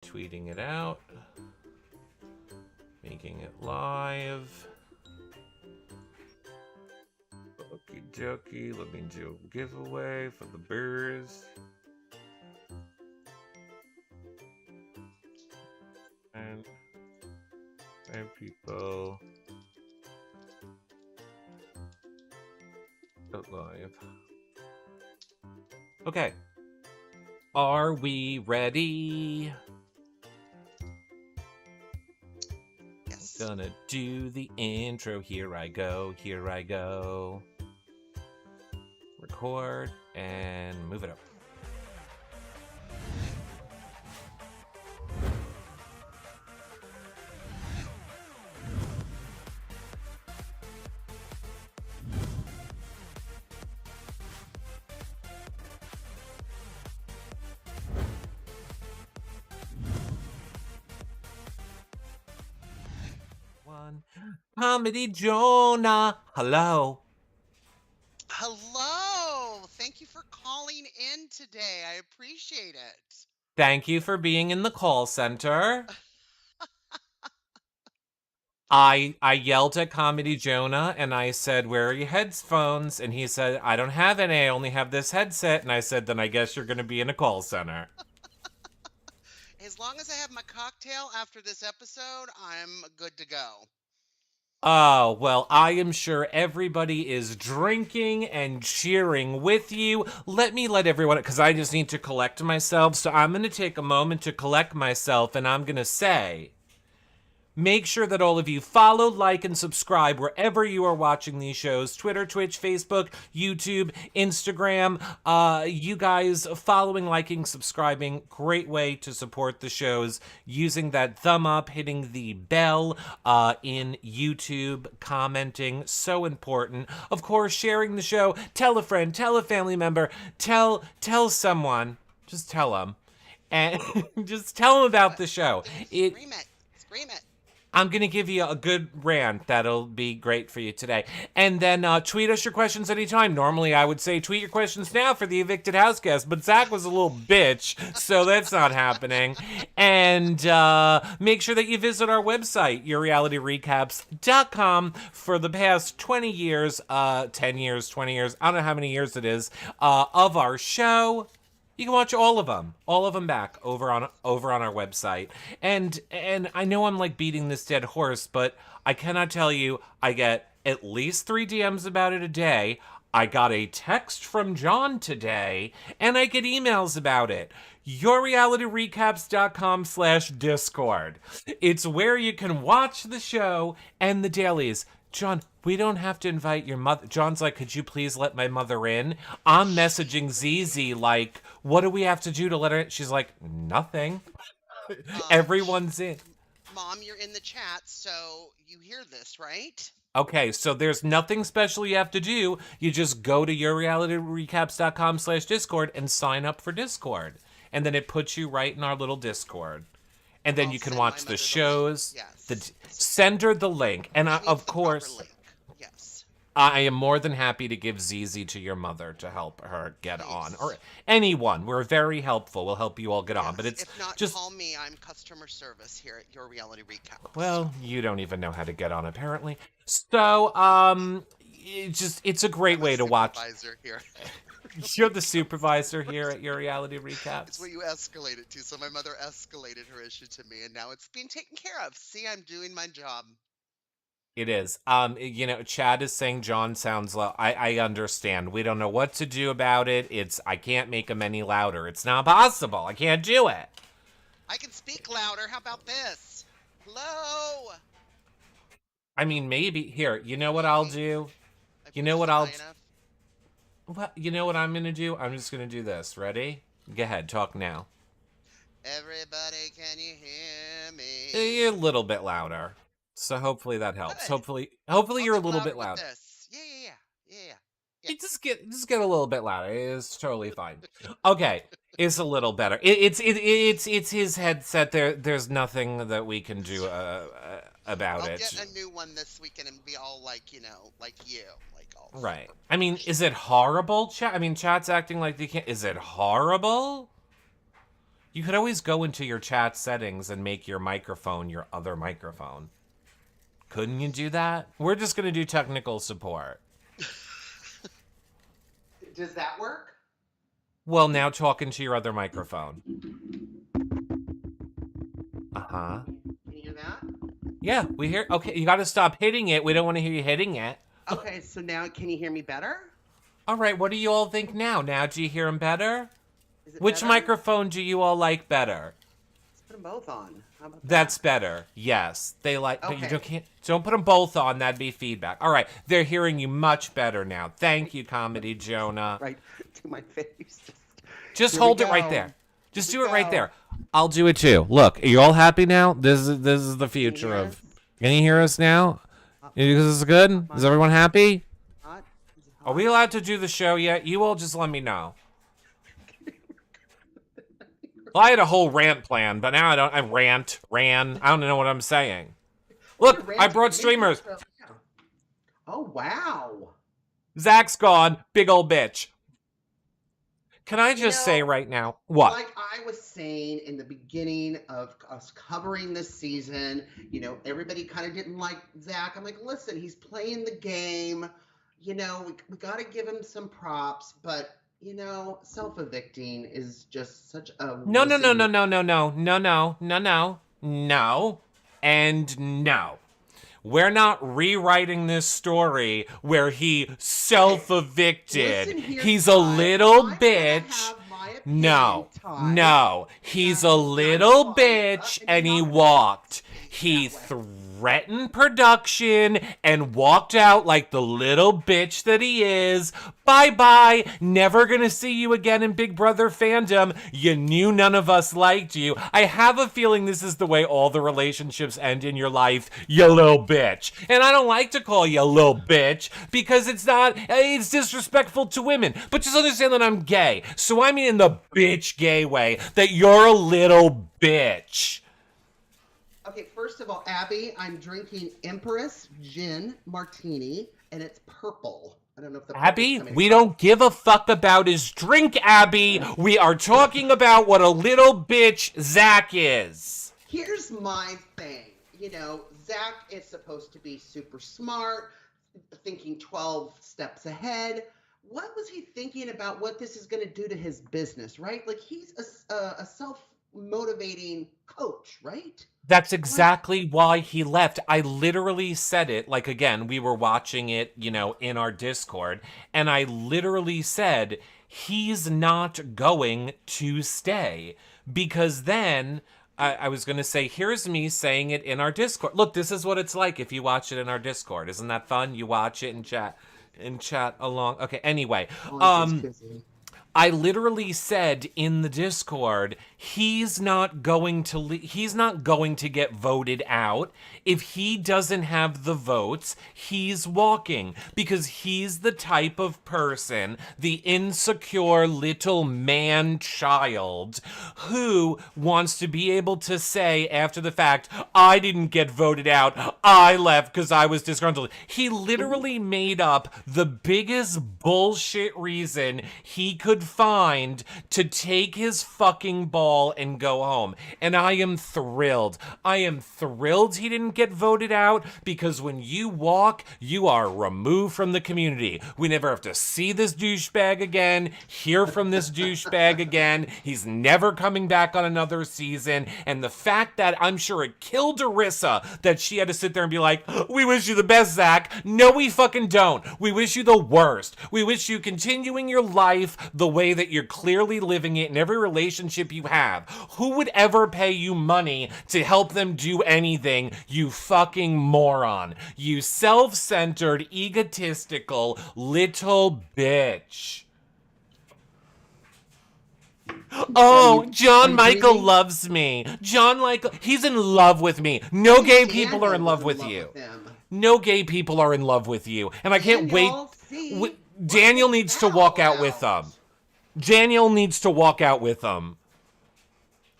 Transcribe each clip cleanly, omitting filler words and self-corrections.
Tweeting it out. Making it live. Okie dokie. Let me do a giveaway for the birds. And 5 people. Go live. Okay. Are we ready? Yes. Gonna do the intro. Here I go. Here I go. Record and move it up. Comedy Jonah. Hello. Hello. Thank you for calling in today. I appreciate it. Thank you for being in the call center. I yelled at Comedy Jonah and I said, "Where are your headphones?" And he said, "I don't have any. I only have this headset." And I said, "Then I guess you're going to be in a call center." As long as I have my cocktail after this episode, I'm good to go. Oh, well, I am sure everybody is drinking and cheering with you. Let everyone, because I just need to collect myself. So I'm going to take a moment to collect myself, and I'm going to say, make sure that all of you follow, like, and subscribe wherever you are watching these shows. Twitter, Twitch, Facebook, YouTube, Instagram. You guys following, liking, subscribing, great way to support the shows. Using that thumb up, hitting the bell in YouTube, commenting, so important. Of course, sharing the show. Tell a friend, tell a family member, tell someone. Just tell them. And just tell them about the show. Scream it. Scream it. I'm going to give you a good rant that'll be great for you today. And then tweet us your questions anytime. Normally, I would say tweet your questions now for the evicted house guest, but Zach was a little bitch, so that's not happening. And make sure that you visit our website, yourrealityrecaps.com, for the past 20 years, 10 years, 20 years, I don't know how many years it is, of our show. You can watch all of them back over on our website. And I know I'm like beating this dead horse, but I cannot tell you, I get at least 3 DMs about it a day. I got a text from John today, and I get emails about it. yourrealityrecaps.com/Discord. It's where you can watch the show and the dailies. John, we don't have to invite your mother. John's like, could you please let my mother in? I'm messaging ZZ like, what do we have to do to let her in? She's like, nothing. Everyone's in. Mom, you're in the chat, so you hear this, right? Okay, so there's nothing special you have to do. You just go to yourrealityrecaps.com/Discord and sign up for Discord. And then it puts you right in our little Discord. And then I'll you can send watch my the mother shows. link. Yes. Send her the link. And She needs of the proper course, link. Yes. I am more than happy to give ZZ to your mother to help her get on. Or anyone. We're very helpful. We'll help you all get on. But it's If not, just... call me. I'm customer service here at Your Reality Recaps. Well, you don't even know how to get on, apparently. So, it's a great way to watch. Here. You're the supervisor here at Your Reality Recaps. It's what you escalate it to. So my mother escalated her issue to me, and now it's being taken care of. See, I'm doing my job. It is. Chad is saying John sounds low. I understand. We don't know what to do about it. I can't make him any louder. It's not possible. I can't do it. I can speak louder. How about this? Hello? I mean, maybe. Here, you know what I'll do? You know what I'm going to do? I'm just going to do this. Ready? Go ahead. Talk now. Everybody, can you hear me? You're a little bit louder. So hopefully that helps. Good. Hopefully you're a little bit louder. Yeah. You just get a little bit louder. It's totally fine. Okay, it's a little better. It's his headset. There's nothing that we can do about it. I'll get a new one this weekend and be all like, like you, like all. Right. I mean, is it horrible, chat? I mean, chat's acting like they can't. Is it horrible? You could always go into your chat settings and make your microphone your other microphone. Couldn't you do that? We're just going to do technical support. Does that work? Well, now talk into your other microphone. Uh-huh. Can you hear that? Yeah, we hear. Okay, you got to stop hitting it. We don't want to hear you hitting it. Okay, so now can you hear me better? All right, what do you all think now? Now do you hear him better? Is it Which better? microphone do you all like better? Let's put them both on. How about That's that? better. Yes, they like. But you Okay. don't put them both on. That'd be feedback. All right, they're hearing you much better now. Thank you, Comedy Jonah. Right to my face. Just Here we hold it right go. there. Just Here do we it right go. there. I'll do it too. Look, are you all happy now? This is the future hear of. us? Can you hear us now? Is this good? Is everyone happy? Hot? Is it Are hot? we allowed to do the show yet? You all just let me know. Well, I had a whole rant plan, but now I don't. I ran. I don't know what I'm saying. Look, I brought streamers. Oh, wow. Zach's gone. Big old bitch. Can I just know, say right now what? Like I was saying in the beginning of us covering this season, everybody kind of didn't like Zach. I'm like, listen, he's playing the game. We got to give him some props, but self-evicting is just such a No, no, no, wussy. no, no, no, no, no, no, no, no, no, and no. We're not rewriting this story where he self-evicted. Listen here, He's a Ty. little I'm gonna bitch. have my opinion, No, Ty. no. He's a Now, little I'm bitch fine, and he you're not walked. gonna He speak that way. threatened production and walked out like the little bitch that he is. Bye-bye. Never gonna see you again in Big Brother fandom. You knew none of us liked you. I have a feeling this is the way all the relationships end in your life, you little bitch. And I don't like to call you a little bitch because it's disrespectful to women. But just understand that I'm gay. So I mean in the bitch gay way that you're a little bitch. Okay, first of all, Abby, I'm drinking Empress Gin Martini, and it's purple. I don't know if the purple's Abby, coming we across. don't give a fuck about his drink, Abby. We are talking about what a little bitch Zach is. Here's my thing. Zach is supposed to be super smart, thinking 12 steps ahead. What was he thinking about what this is going to do to his business, right? Like, he's a self-motivating coach, right? That's exactly why he left. I literally said it, like, again, we were watching it, in our Discord, and I literally said, he's not going to stay. Because then, I was going to say, here's me saying it in our Discord. Look, this is what it's like if you watch it in our Discord. Isn't that fun? You watch it and chat along. Okay, anyway. Honestly, it's busy. I literally said in the Discord, he's not going to get voted out. If he doesn't have the votes, he's walking because he's the type of person, the insecure little man child who wants to be able to say after the fact, I didn't get voted out. I left because I was disgruntled. He literally made up the biggest bullshit reason he could find to take his fucking ball and go home. And I am thrilled. I am thrilled he didn't get voted out because when you walk, you are removed from the community. We never have to see this douchebag again, hear from this douchebag again. He's never coming back on another season. And the fact that I'm sure it killed Arissa that she had to sit there and be like, we wish you the best, Zach. No, we fucking don't. We wish you the worst. We wish you continuing your life the way that you're clearly living it in every relationship you have. Who would ever pay you money to help them do anything, you fucking moron? You self-centered, egotistical little bitch. Oh, John Michael breathing? loves me. John Michael, he's in love with me. No gay people are in love with you. him. No gay people are in love with you. And I can't wait. Daniel, see, Daniel what was needs to that walk all out with about? them. Daniel needs to walk out with them.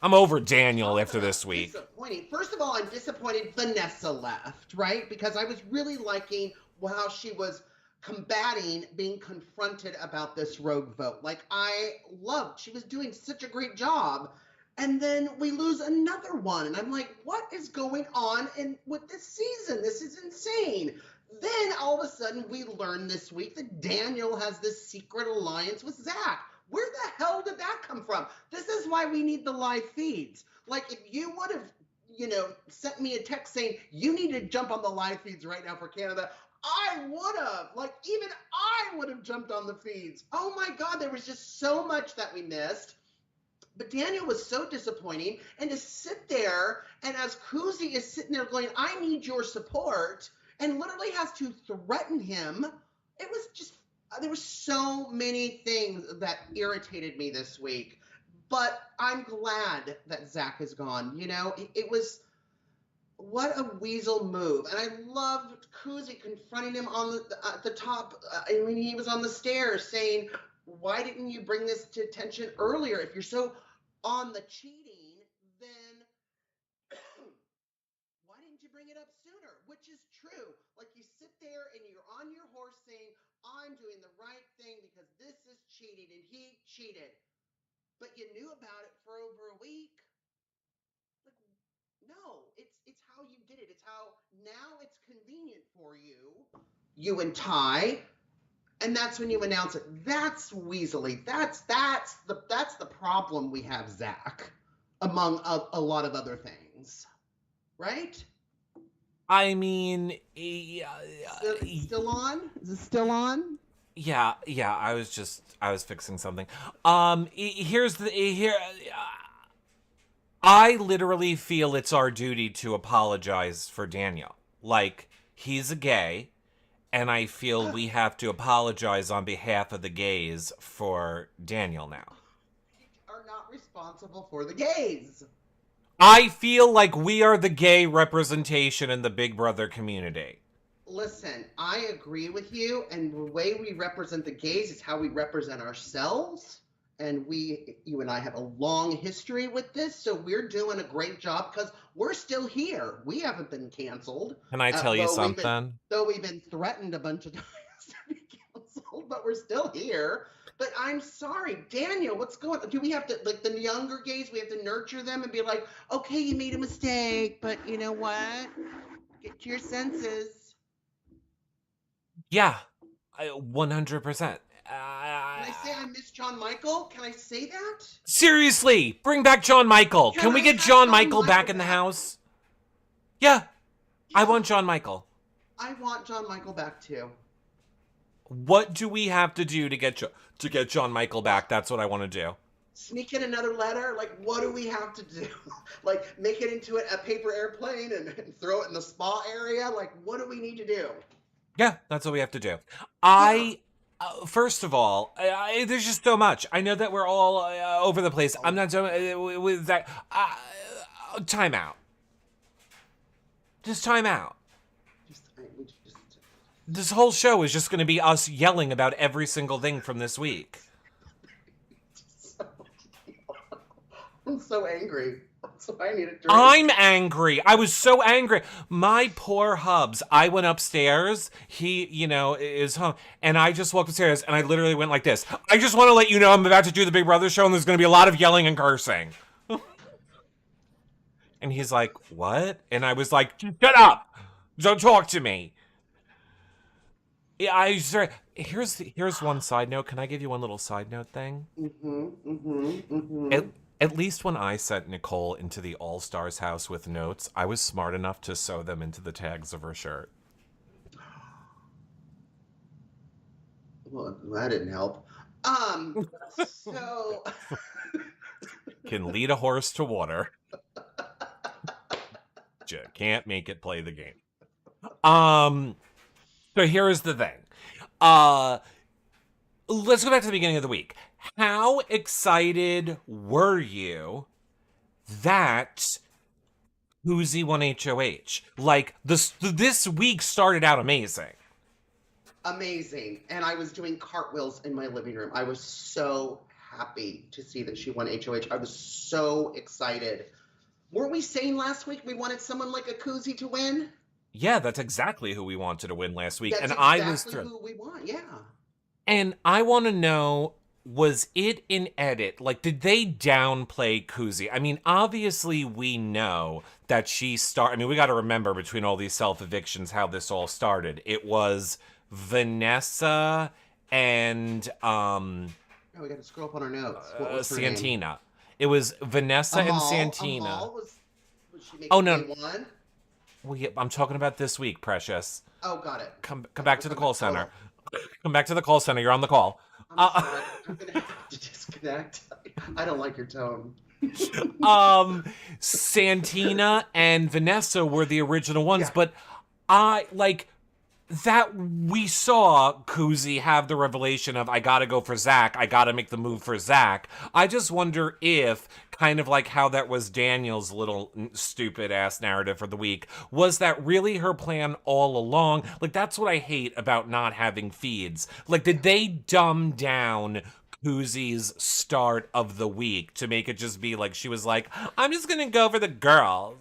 I'm over Daniel after this week. Disappointing. First of all, I'm disappointed Vanessa left, right? Because I was really liking how she was combating being confronted about this rogue vote. Like, she was doing such a great job. And then we lose another one. And I'm like, what is going on with this season? This is insane. Then all of a sudden we learn this week that Daniel has this secret alliance with Zach. Where the hell did that come from? This is why we need the live feeds. Like, if you would have, sent me a text saying you need to jump on the live feeds right now for Canada, I would have. Like, even I would have jumped on the feeds. Oh my God, there was just so much that we missed. But Daniel was so disappointing. And to sit there, and as Kuzi is sitting there going, I need your support, and literally has to threaten him, it was just, there were so many things that irritated me this week. But I'm glad that Zach is gone. It was, what a weasel move. And I loved Kuzi confronting him on the top, when he was on the stairs, saying, why didn't you bring this to attention earlier? If you're so on the cheating, then why didn't you bring it up sooner? Which is true. Like, you sit there and you're on your horse saying, I'm doing the right thing because this is cheating and he cheated. But you knew about it for over a week. Like, no, it's how you did it. It's how now it's convenient for you and Ty, and that's when you announce it. That's weaselly. That's the problem we have, Zach, among a lot of other things, right? I mean, Still on? Is it still on? yeah. I was fixing something. Here's the here. I literally feel it's our duty to apologize for Daniel. Like, he's a gay, and I feel we have to apologize on behalf of the gays for Daniel now. We are not responsible for the gays. I feel like we are the gay representation in the Big Brother community. Listen, I agree with you, and the way we represent the gays is how we represent ourselves. And you and I have a long history with this, so we're doing a great job because we're still here. We haven't been canceled. Can I tell you something? Though we've been threatened a bunch of times to be canceled, but we're still here. But I'm sorry, Daniel, what's going on? Do we have to, like the younger gays, we have to nurture them and be like, okay, you made a mistake, but you know what? Get to your senses. Yeah, 100%. Can I say I miss John Michael? Can I say that? Seriously, bring back John Michael. Can we get John Michael back in the house? Yeah, I want John Michael. I want John Michael back too. What do we have to do to get John Michael back? That's what I want to do. Sneak in another letter? Like, what do we have to do? Like, make it into a paper airplane and throw it in the spa area? Like, what do we need to do? Yeah, that's what we have to do. First of all, there's just so much. I know that we're all over the place. I'm not done with that. Time out. Just time out. This whole show is just going to be us yelling about every single thing from this week. I'm so angry. So I need a drink. I'm angry. I was so angry. My poor Hubs. I went upstairs. He, is home. And I just walked upstairs and I literally went like this. I just want to let you know I'm about to do the Big Brother show and there's going to be a lot of yelling and cursing. And he's like, what? And I was like, shut up. Don't talk to me. Yeah, here's one side note. Can I give you one little side note thing? At least when I sent Nicole into the All-Stars house with notes, I was smart enough to sew them into the tags of her shirt. Well, that didn't help. So Can lead a horse to water. Just can't make it play the game. So here's the thing. Let's go back to the beginning of the week. How excited were you that Uzi won HOH? Like, this week started out amazing. Amazing. And I was doing cartwheels in my living room. I was so happy to see that she won HOH. I was so excited. Weren't we saying last week we wanted someone like a Kuzi to win? Yeah, that's exactly who we wanted to win last week. That's and exactly I was thrilled. Who we want, yeah. And I want to know, was it an edit? Like, did they downplay Kuzi? I mean, obviously, we know that I mean, we got to remember between all these self evictions how this all started. It was Vanessa and Oh, we got to scroll up on our notes. What was her name? Santina. It was Vanessa and Amal. Santina. Amal was she Oh making no, A1? well, yeah, I'm talking about this week, Precious. Oh, got it. Come I back was to the talking about call center. total. Come back to the call center. You're on the call. I'm Uh, sorry. I'm gonna have to disconnect. I don't like your tone. Santina and Vanessa were the original ones, Yeah. but I like that we saw Kuzi have the revelation of I gotta go for Zach, I gotta make the move for Zach. I just wonder if, kind of like how that was Daniel's little stupid ass narrative for the week, was that really her plan all along? Like, that's what I hate about not having feeds. Like, did they dumb down Kuzi's start of the week to make it just be like she was like, I'm just gonna go for the girl?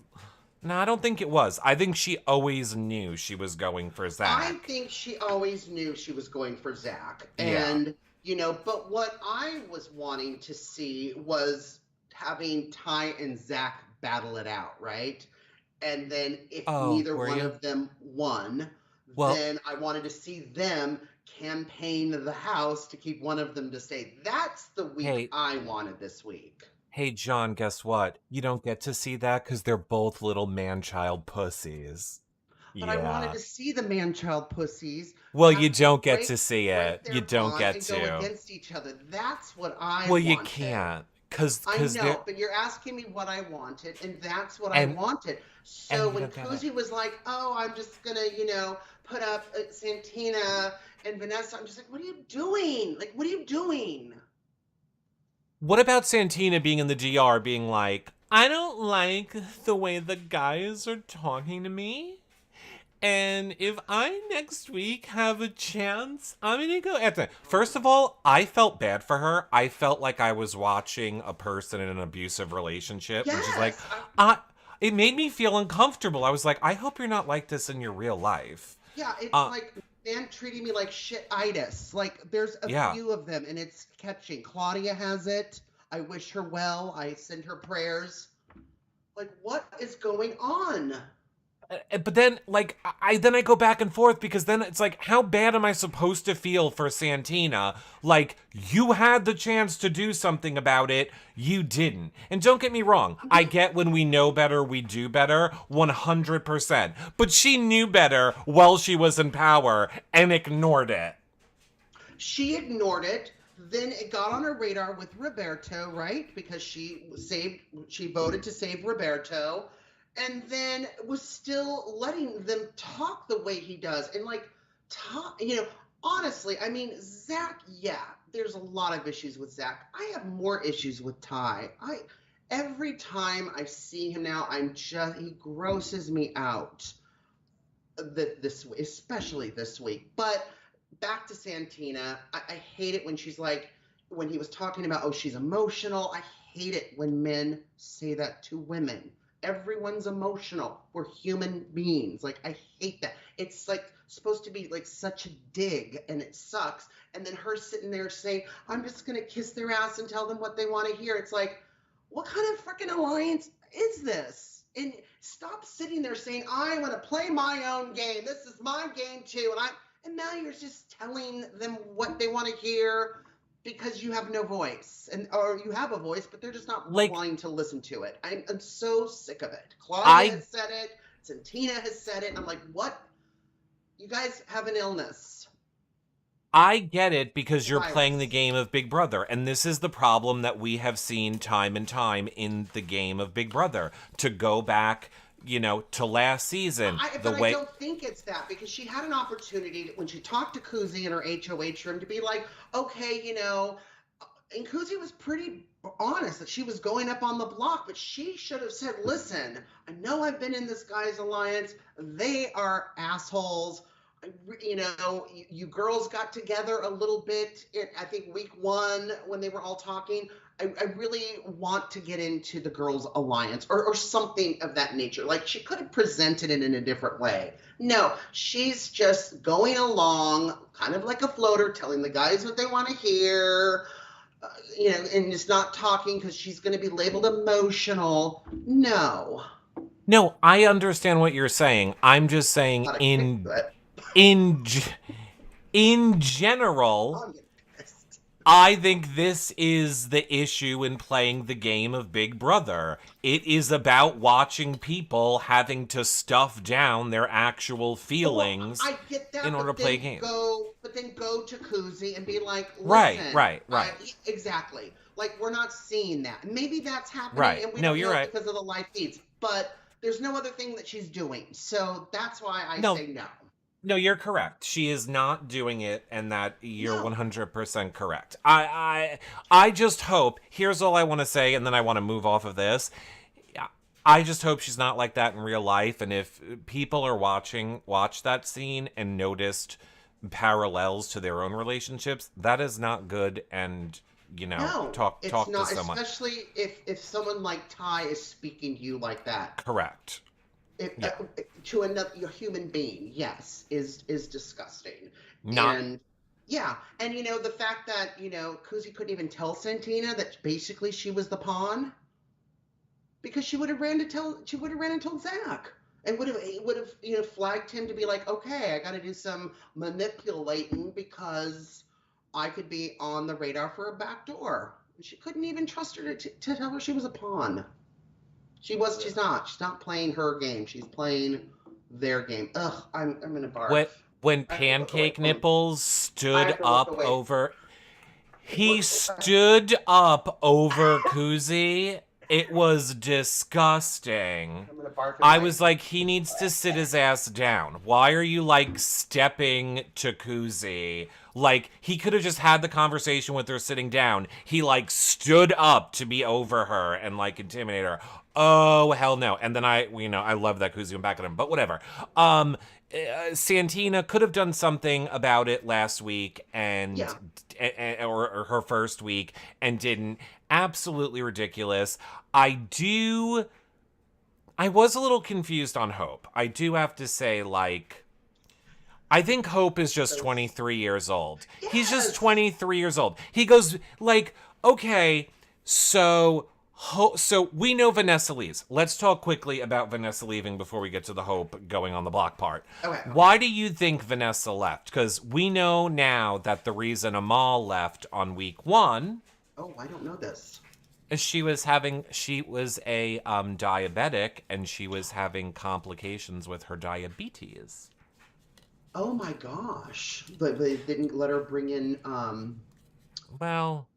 No, I don't think it was. I think she always knew she was going for I Zach. think she always knew she was going for Zach. Yeah. And, but what I was wanting to see was having Ty and Zach battle it out, right? And then if Oh, neither were one you? of them won, Well, then I wanted to see them campaign the house to keep one of them to stay. That's the week hey, I wanted this week. hey, John, guess what? You don't get to see that because they're both little man-child pussies. But I wanted Yeah. to see the man-child pussies Well, have you to don't get break to see break it. You their don't bond get and go to. against each other. That's what I Well, you wanted. can't, cause, I cause they're know, but you're asking me what I wanted, and that's what I and wanted. and So you when don't get it. Cozy was like, "Oh, I'm just gonna, put up Santina and Vanessa," I'm just like, "What are you doing? Like, what are you doing?" What about Santina being in the DR, being like, I don't like the way the guys are talking to me? And if I next week have a chance, I'm gonna go at the. First of all, I felt bad for her. I felt like I was watching a person in an abusive relationship, which is like, Yes, I. It made me feel uncomfortable. I was like, I hope you're not like this in your real life. yeah, it's Uh, like man treating me like shit-itis. Like there's a yeah. few of them, and it's catching. Claudia has it. I wish her well. I send her prayers. Like, what is going on? But then, like, I go back and forth because then it's like, how bad am I supposed to feel for Santina? Like, you had the chance to do something about it, you didn't. And don't get me wrong, I get when we know better, we do better, 100%. But she knew better while she was in power and ignored it. She ignored it. Then it got on her radar with Roberto, right? Because she voted to save Roberto, and then was still letting them talk the way he does. And like, talk, honestly, I mean, Zach, yeah, there's a lot of issues with Zach. I have more issues with Ty. Every time I see him now, he grosses me out this especially this week. But back to Santina, I hate it when she's like, when he was talking about, oh, she's emotional. I hate it when men say that to women. Everyone's emotional. We're human beings. Like, I hate that. It's like supposed to be like such a dig, and it sucks. And then her sitting there saying, I'm just going to kiss their ass and tell them what they want to hear. It's like, what kind of freaking alliance is this? And stop sitting there saying, I want to play my own game. This is my game too. And now you're just telling them what they want to hear because you have no voice, or you have a voice, but they're just not Like, wanting to listen to it. I'm so sick of it. Claudia I has said it. Santina has said it. And I'm like, what? You guys have an illness. I get it because you're playing the Virus. game of Big Brother. And this is the problem that we have seen time and time in the game of Big Brother. To go back, to last season, the But I way. don't think it's that, because she had an opportunity when she talked to Kuzi in her HOH room to be like, okay, and Kuzi was pretty honest that she was going up on the block, but she should have said, listen, I know I've been in this guy's alliance. They are assholes. You girls got together a little bit I think week one when they were all talking. I really want to get into the girls' alliance, or something of that nature. Like, she could have presented it in a different way. No, she's just going along, kind of like a floater, telling the guys what they want to hear. and is not talking because she's going to be labeled emotional. No, No, I understand what you're saying. I'm just saying not a kick in to it. in in general, I'm getting pissed. I think this is the issue in playing the game of Big Brother. It is about watching people having to stuff down their actual Well, feelings I get in that, order to play a game. but then go to Kuzi and be like, Right, listen, right, right, exactly. Like we're not seeing that. Maybe that's happening right. and we No, don't you're know right. because of the live feeds, but there's no other thing that she's doing. So that's why I No, say no. no, you're correct. She is not doing it, and that you're No. 100% correct. I just hope. Here's all I want to say, and then I want to move off of this. I just hope she's not like that in real life. And if people are watch that scene and noticed parallels to their own relationships, that is not good. And No, it's talk to not, someone. especially if someone like Ty is speaking to you like that. Correct. If, Yeah. to another your human being, yes, is disgusting. Not. And yeah, and the fact that Kuzi couldn't even tell Santina that basically she was the pawn because she would have ran and told Zach and would have flagged him to be like, okay, I got to do some manipulating because I could be on the radar for a backdoor. She couldn't even trust her to tell her she was a pawn. She's not. She's not playing her game. She's playing their game. Ugh, I'm gonna barf. What when I have to look away Pancake from. Nipples I stood have to look up away. over he Look. stood up over Kuzi. It was disgusting. I'm gonna barf in I my. was like, he needs to sit his ass down. Why are you like stepping to Kuzi? Like, he could have just had the conversation with her sitting down. He like stood up to be over her and like intimidate her. Oh, hell no. And then I love that Kuzi went back at him, but whatever. Santina could have done something about it last week Yeah. or her first week and didn't. Absolutely ridiculous. I was a little confused on Hope. I do have to say, like, I think Hope is just 23 years old. He's just Yes. 23 years old. He goes, like, okay, so we know Vanessa leaves. Let's talk quickly about Vanessa leaving before we get to the Hope going on the block part. Okay. Why do you think Vanessa left? Because we know now that the reason Amal left on week 1 Oh, I don't know this. is she was a diabetic and she was having complications with her diabetes. Oh my gosh. But they didn't let her bring in. Well,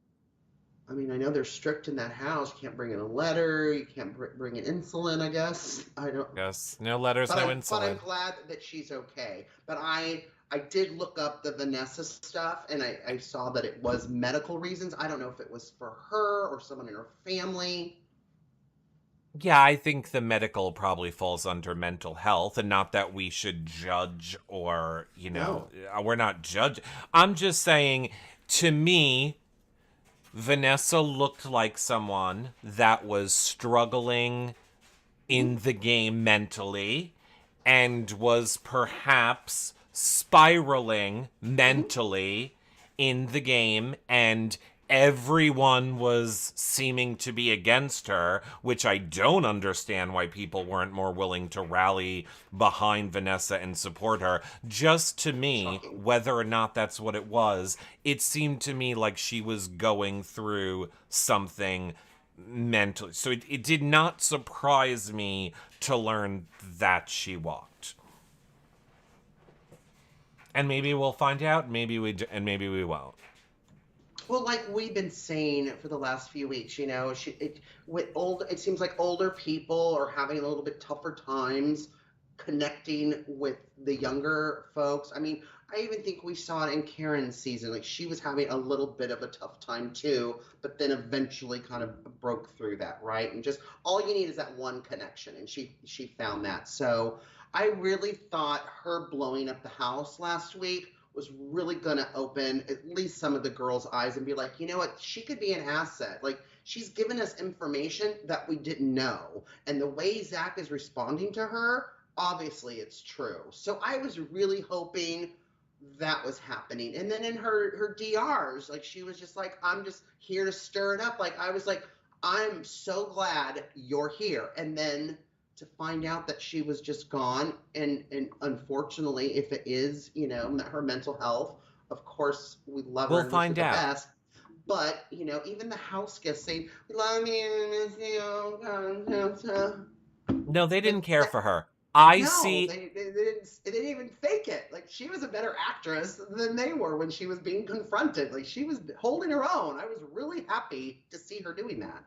I mean, I know they're strict in that house. You can't bring in a letter. You can't bring in insulin. I guess. I don't. yes, no letters, But no I'm insulin. glad that she's okay. But I did look up the Vanessa stuff and I saw that it was medical reasons. I don't know if it was for her or someone in her family. Yeah, I think the medical probably falls under mental health, and not that we should judge or, No. we're not judging. I'm just saying, to me, Vanessa looked like someone that was struggling in the game mentally and was perhaps spiraling mentally in the game, and everyone was seeming to be against her, which I don't understand why people weren't more willing to rally behind Vanessa and support her. Just to me, Shocking. whether or not that's what it was, it seemed to me like she was going through something mentally. So it did not surprise me to learn that she walked. And maybe we'll find out, maybe we won't. Well, like we've been saying for the last few weeks, it seems like older people are having a little bit tougher times connecting with the younger folks. I mean, I even think we saw it in Karen's season. Like she was having a little bit of a tough time too, but then eventually kind of broke through that, right? And just all you need is that one connection, and she found that. So I really thought her blowing up the house last week was really going to open at least some of the girls' eyes and be like, you know what, she could be an asset. Like, she's given us information that we didn't know. And the way Zach is responding to her, obviously it's true. So I was really hoping that was happening. And then in her DRs, like she was just like, I'm just here to stir it up. Like I was like, I'm so glad you're here. And then to find out that she was just gone, and unfortunately, if it is, her mental health, of course we love her We'll and wish her find the out. best. But even the house guests saying, "We love you, miss you." No, they didn't Like care that, for her. I no, see. they didn't even fake it. Like she was a better actress than they were when she was being confronted. Like she was holding her own. I was really happy to see her doing that.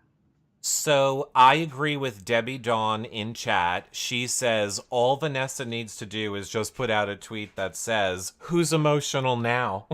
So I agree with Debbie Dawn in chat. She says all Vanessa needs to do is just put out a tweet that says, "Who's emotional now?"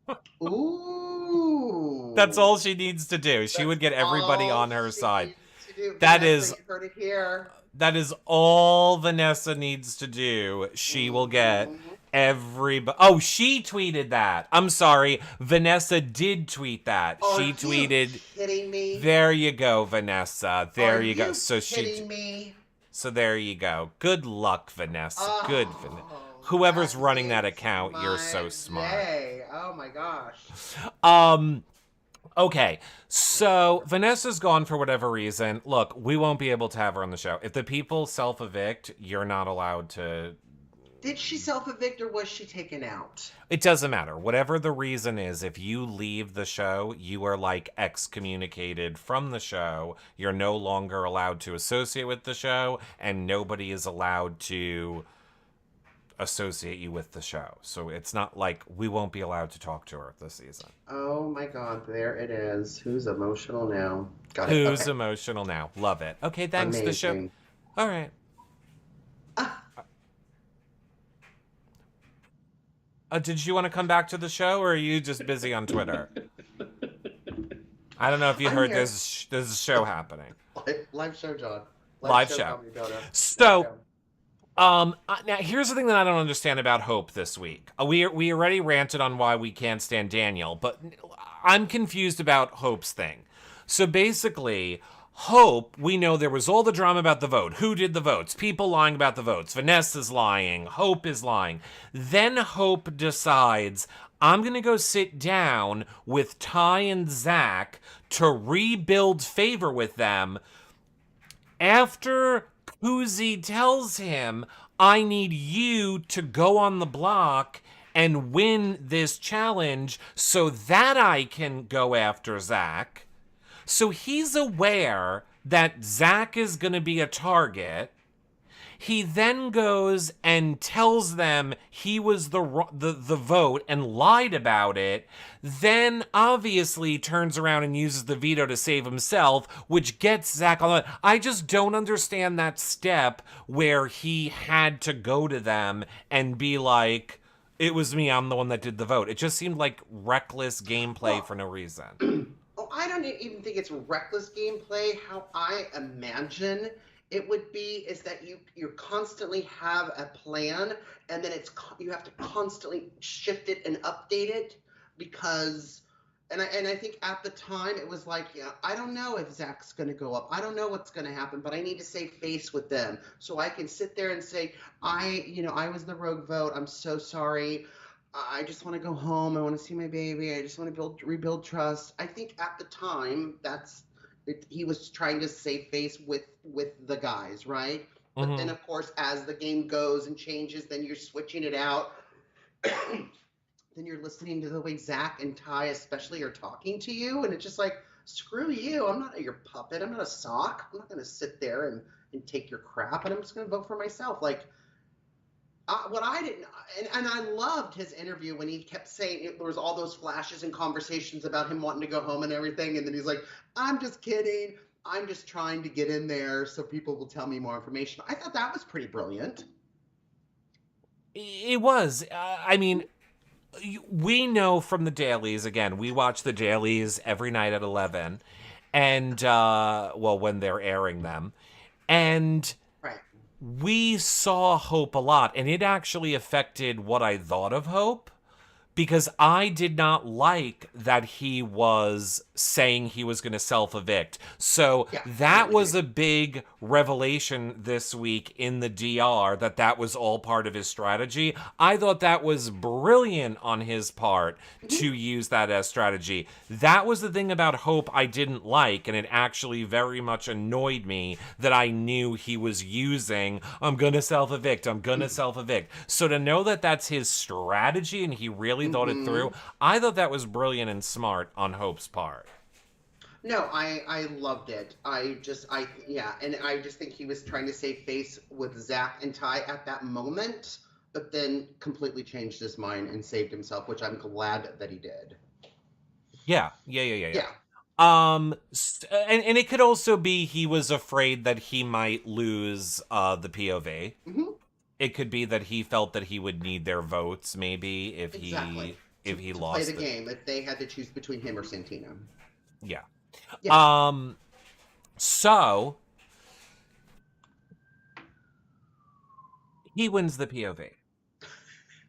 That's Ooh, all she needs to do. She that's would get everybody all on her she side. needs to do. That Vanessa, is you heard it here. that is all Vanessa needs to do. She will get Hmm. everybody. Oh, she tweeted that. I'm sorry. Vanessa did tweet that. Are She you tweeted, kidding me? "There you go, Vanessa. Are There you go." you kidding me? So there you go. Good luck, Vanessa. Good Vanessa. Oh, Whoever's that running that makes account, you're my so smart. day. Oh my gosh. Um Okay, so Vanessa's gone for whatever reason. Look, we won't be able to have her on the show. If the people self-evict, you're not allowed to. Did she self-evict or was she taken out? It doesn't matter. Whatever the reason is, if you leave the show, you are like excommunicated from the show. You're no longer allowed to associate with the show, and nobody is allowed to associate you with the show. So it's not like we won't be allowed to talk to her this season. Oh my God, there it is. Who's emotional now? Got it. Who's Okay. emotional now? Love it. Okay, thanks. The show. Amazing. All right. Ah, Did you want to come back to the show, or are you just busy on Twitter? I don't know if you I'm heard here. there's a show happening. Live show, John. Live show. Comedy Dono. Let's So, go. now here's the thing that I don't understand about Hope this week. We already ranted on why we can't stand Daniel, but I'm confused about Hope's thing. So basically, Hope, we know there was all the drama about the vote. Who did the votes? People lying about the votes. Vanessa's lying. Hope is lying. Then Hope decides, I'm going to go sit down with Ty and Zach to rebuild favor with them after Kuzi tells him, I need you to go on the block and win this challenge so that I can go after Zach. So he's aware that Zach is going to be a target. He then goes and tells them he was the vote and lied about it. Then obviously turns around and uses the veto to save himself, which gets Zach on the. I just don't understand that step where he had to go to them and be like, "It was me. I'm the one that did the vote." It just seemed like reckless gameplay for no reason. Oh, I don't even think it's reckless gameplay. How I imagine it would be is that you constantly have a plan, and then you have to constantly shift it and update it because. And I think at the time it was like, yeah, I don't know if Zach's going to go up. I don't know what's going to happen, but I need to save face with them so I can sit there and say, I was the rogue vote. I'm so sorry. I just want to go home. I want to see my baby. I just want to rebuild trust. I think at the time he was trying to save face with the guys, right? But then Mm-hmm. of course, as the game goes and changes, then you're switching it out. Then you're listening to the way Zach and Ty especially are talking to you, and it's just like, screw you. I'm not your puppet. I'm not a sock. I'm not going to sit there and take your crap, and I'm just going to vote for myself. Like, what I didn't, and I loved his interview when he kept saying there was all those flashes and conversations about him wanting to go home and everything, and then he's like, "I'm just kidding. I'm just trying to get in there so people will tell me more information." I thought that was pretty brilliant. It was. I mean, we know from the dailies, again, we watch the dailies every night at 11, and, well, when they're airing them. And Right. we saw Hope a lot, and it actually affected what I thought of Hope because I did not like that he was saying he was going to self-evict. So Yeah, I that really was did. a big revelation this week in the DR, that was all part of his strategy. I thought that was brilliant on his part Mhm. to use that as strategy. That was the thing about Hope I didn't like, and it actually very much annoyed me that I knew he was using, I'm gonna self-evict, I'm gonna self-evict. So to know that that's his strategy and he really thought it through, Mhm. I thought that was brilliant and smart on Hope's part. No, I loved it. Yeah, and I just think he was trying to save face with Zach and Ty at that moment, but then completely changed his mind and saved himself, which I'm glad that he did. Yeah, yeah, yeah, yeah, yeah. Yeah. And it could also be he was afraid that he might lose the POV. Hmm. It could be that he felt that he would need their votes, maybe, Exactly. if he To play the lost it. game if they had to choose between him or Santina. Yeah. Yeah. Um. So he wins the POV.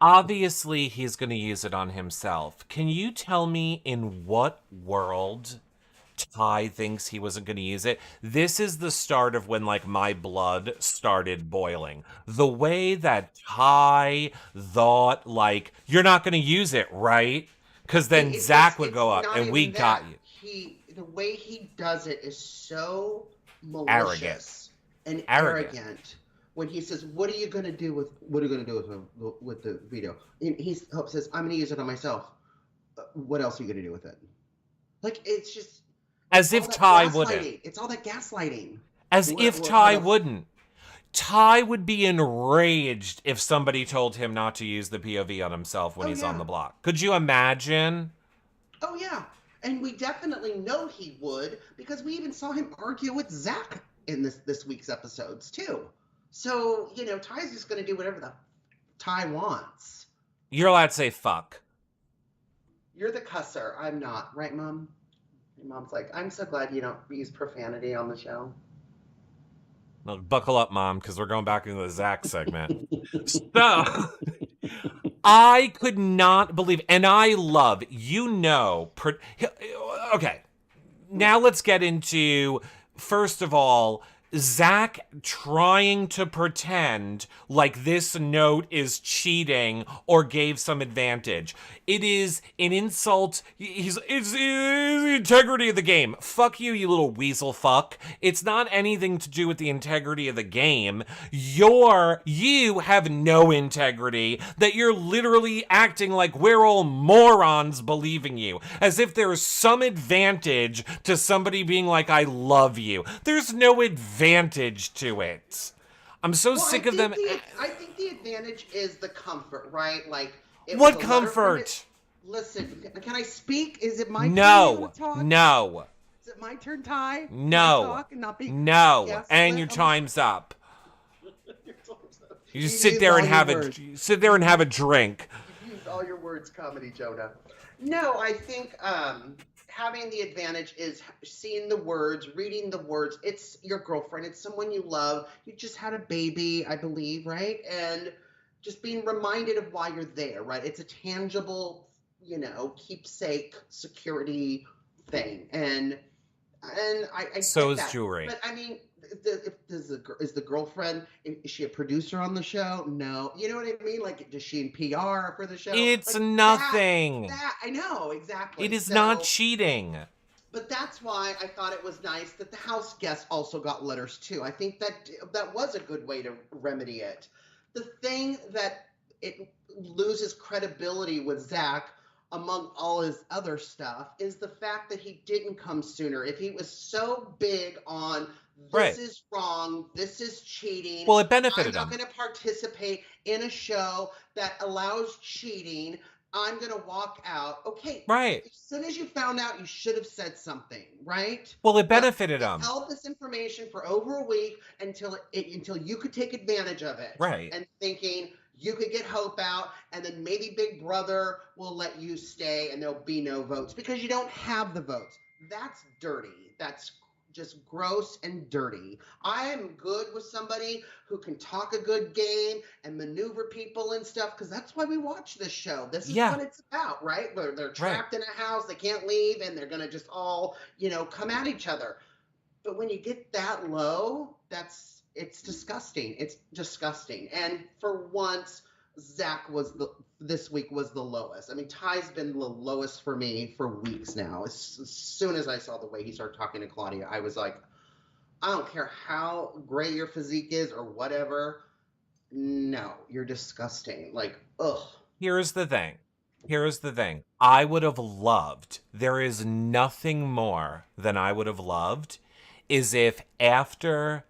Obviously, he's going to use it on himself. Can you tell me in what world Ty thinks he wasn't going to use it? This is the start of when, like, my blood started boiling. The way that Ty thought, like, you're not going to use it, right? Because then Zach would It's go up not and we even got that. you. The way he does it is so Arrogant. malicious and Arrogant. arrogant. When he says, "What are you gonna do with what are you gonna do with the video?" And Hope says, "I'm gonna use it on myself." What else are you gonna do with it? Like it's As all if that Ty wouldn't. gaslighting. It's all that gaslighting. As if What Ty else? wouldn't. Ty would be enraged if somebody told him not to use the POV on himself when Oh he's on yeah. the block. Could you imagine? Oh yeah. And we definitely know he would because we even saw him argue with Zach in this week's episodes too. So, Ty's just gonna do whatever the Ty wants. You're allowed to say fuck. You're the cusser. I'm not, right, Mom? And Mom's like, I'm so glad you don't use profanity on the show. Well, buckle up, Mom, because we're going back into the Zach segment. So, I could not believe, and I love, okay, now let's get into, first of all, Zach trying to pretend like this note is cheating or gave some advantage. It is an insult. It's the integrity of the game. Fuck you, you little weasel fuck. It's not anything to do with the integrity of the game. You have no integrity, that you're literally acting like we're all morons believing you, as if there's some advantage to somebody being like, I love you. There's no advantage to it. I'm so Well, sick of them. I think the advantage is the comfort, right? Like it was What a letter from it. comfort? Listen, can I speak? Is it my turn now No, to talk? no, Is it my turn, Ty? Can I no, talk and not be no. And gaslit your on the time's up. You just You've sit used there all and your have words. sit there and have a drink. You've used all your words, comedy, Jonah. No, I think having the advantage is seeing the words, reading the words. It's your girlfriend. It's someone you love. You just had a baby, I believe, right? And just being reminded of why you're there, right? It's a tangible, keepsake security thing. And I So get is that. jewelry. But I mean, is the girlfriend, is she a producer on the show? No. You know what I mean? Like, does she in PR for the show? It's Like nothing. I know, It exactly. is not So, cheating. but that's why I thought it was nice that the house guests also got letters too. I think that was a good way to remedy it. The thing that it loses credibility with Zach among all his other stuff is the fact that he didn't come sooner. If he was so big on this Right. is wrong, this is cheating, Well, it I'm benefited not him. going to participate in a show that allows cheating. I'm going to walk out. Okay, Right. as soon as you found out, you should have said something, right? Well, it But benefited you him. held this information for over a week until you could take advantage of it, Right. and thinking you could get Hope out, and then maybe Big Brother will let you stay, and there'll be no votes because you don't have the votes. That's dirty. That's just gross and dirty. I am good with somebody who can talk a good game and maneuver people and stuff, because that's why we watch this show. This is Yeah, what it's about, right? Where they're right. trapped in a house, they can't leave, and they're going to just all, come at each other. But when you get that low, it's disgusting. It's disgusting. And for once, Zach this week was the lowest. I mean, Ty's been the lowest for me for weeks now. As soon as I saw the way he started talking to Claudia, I was like, I don't care how great your physique is or whatever. No, you're disgusting. Like, ugh. Here's the thing. Here's the thing. I would have loved, there is nothing more than I would have loved, is if after,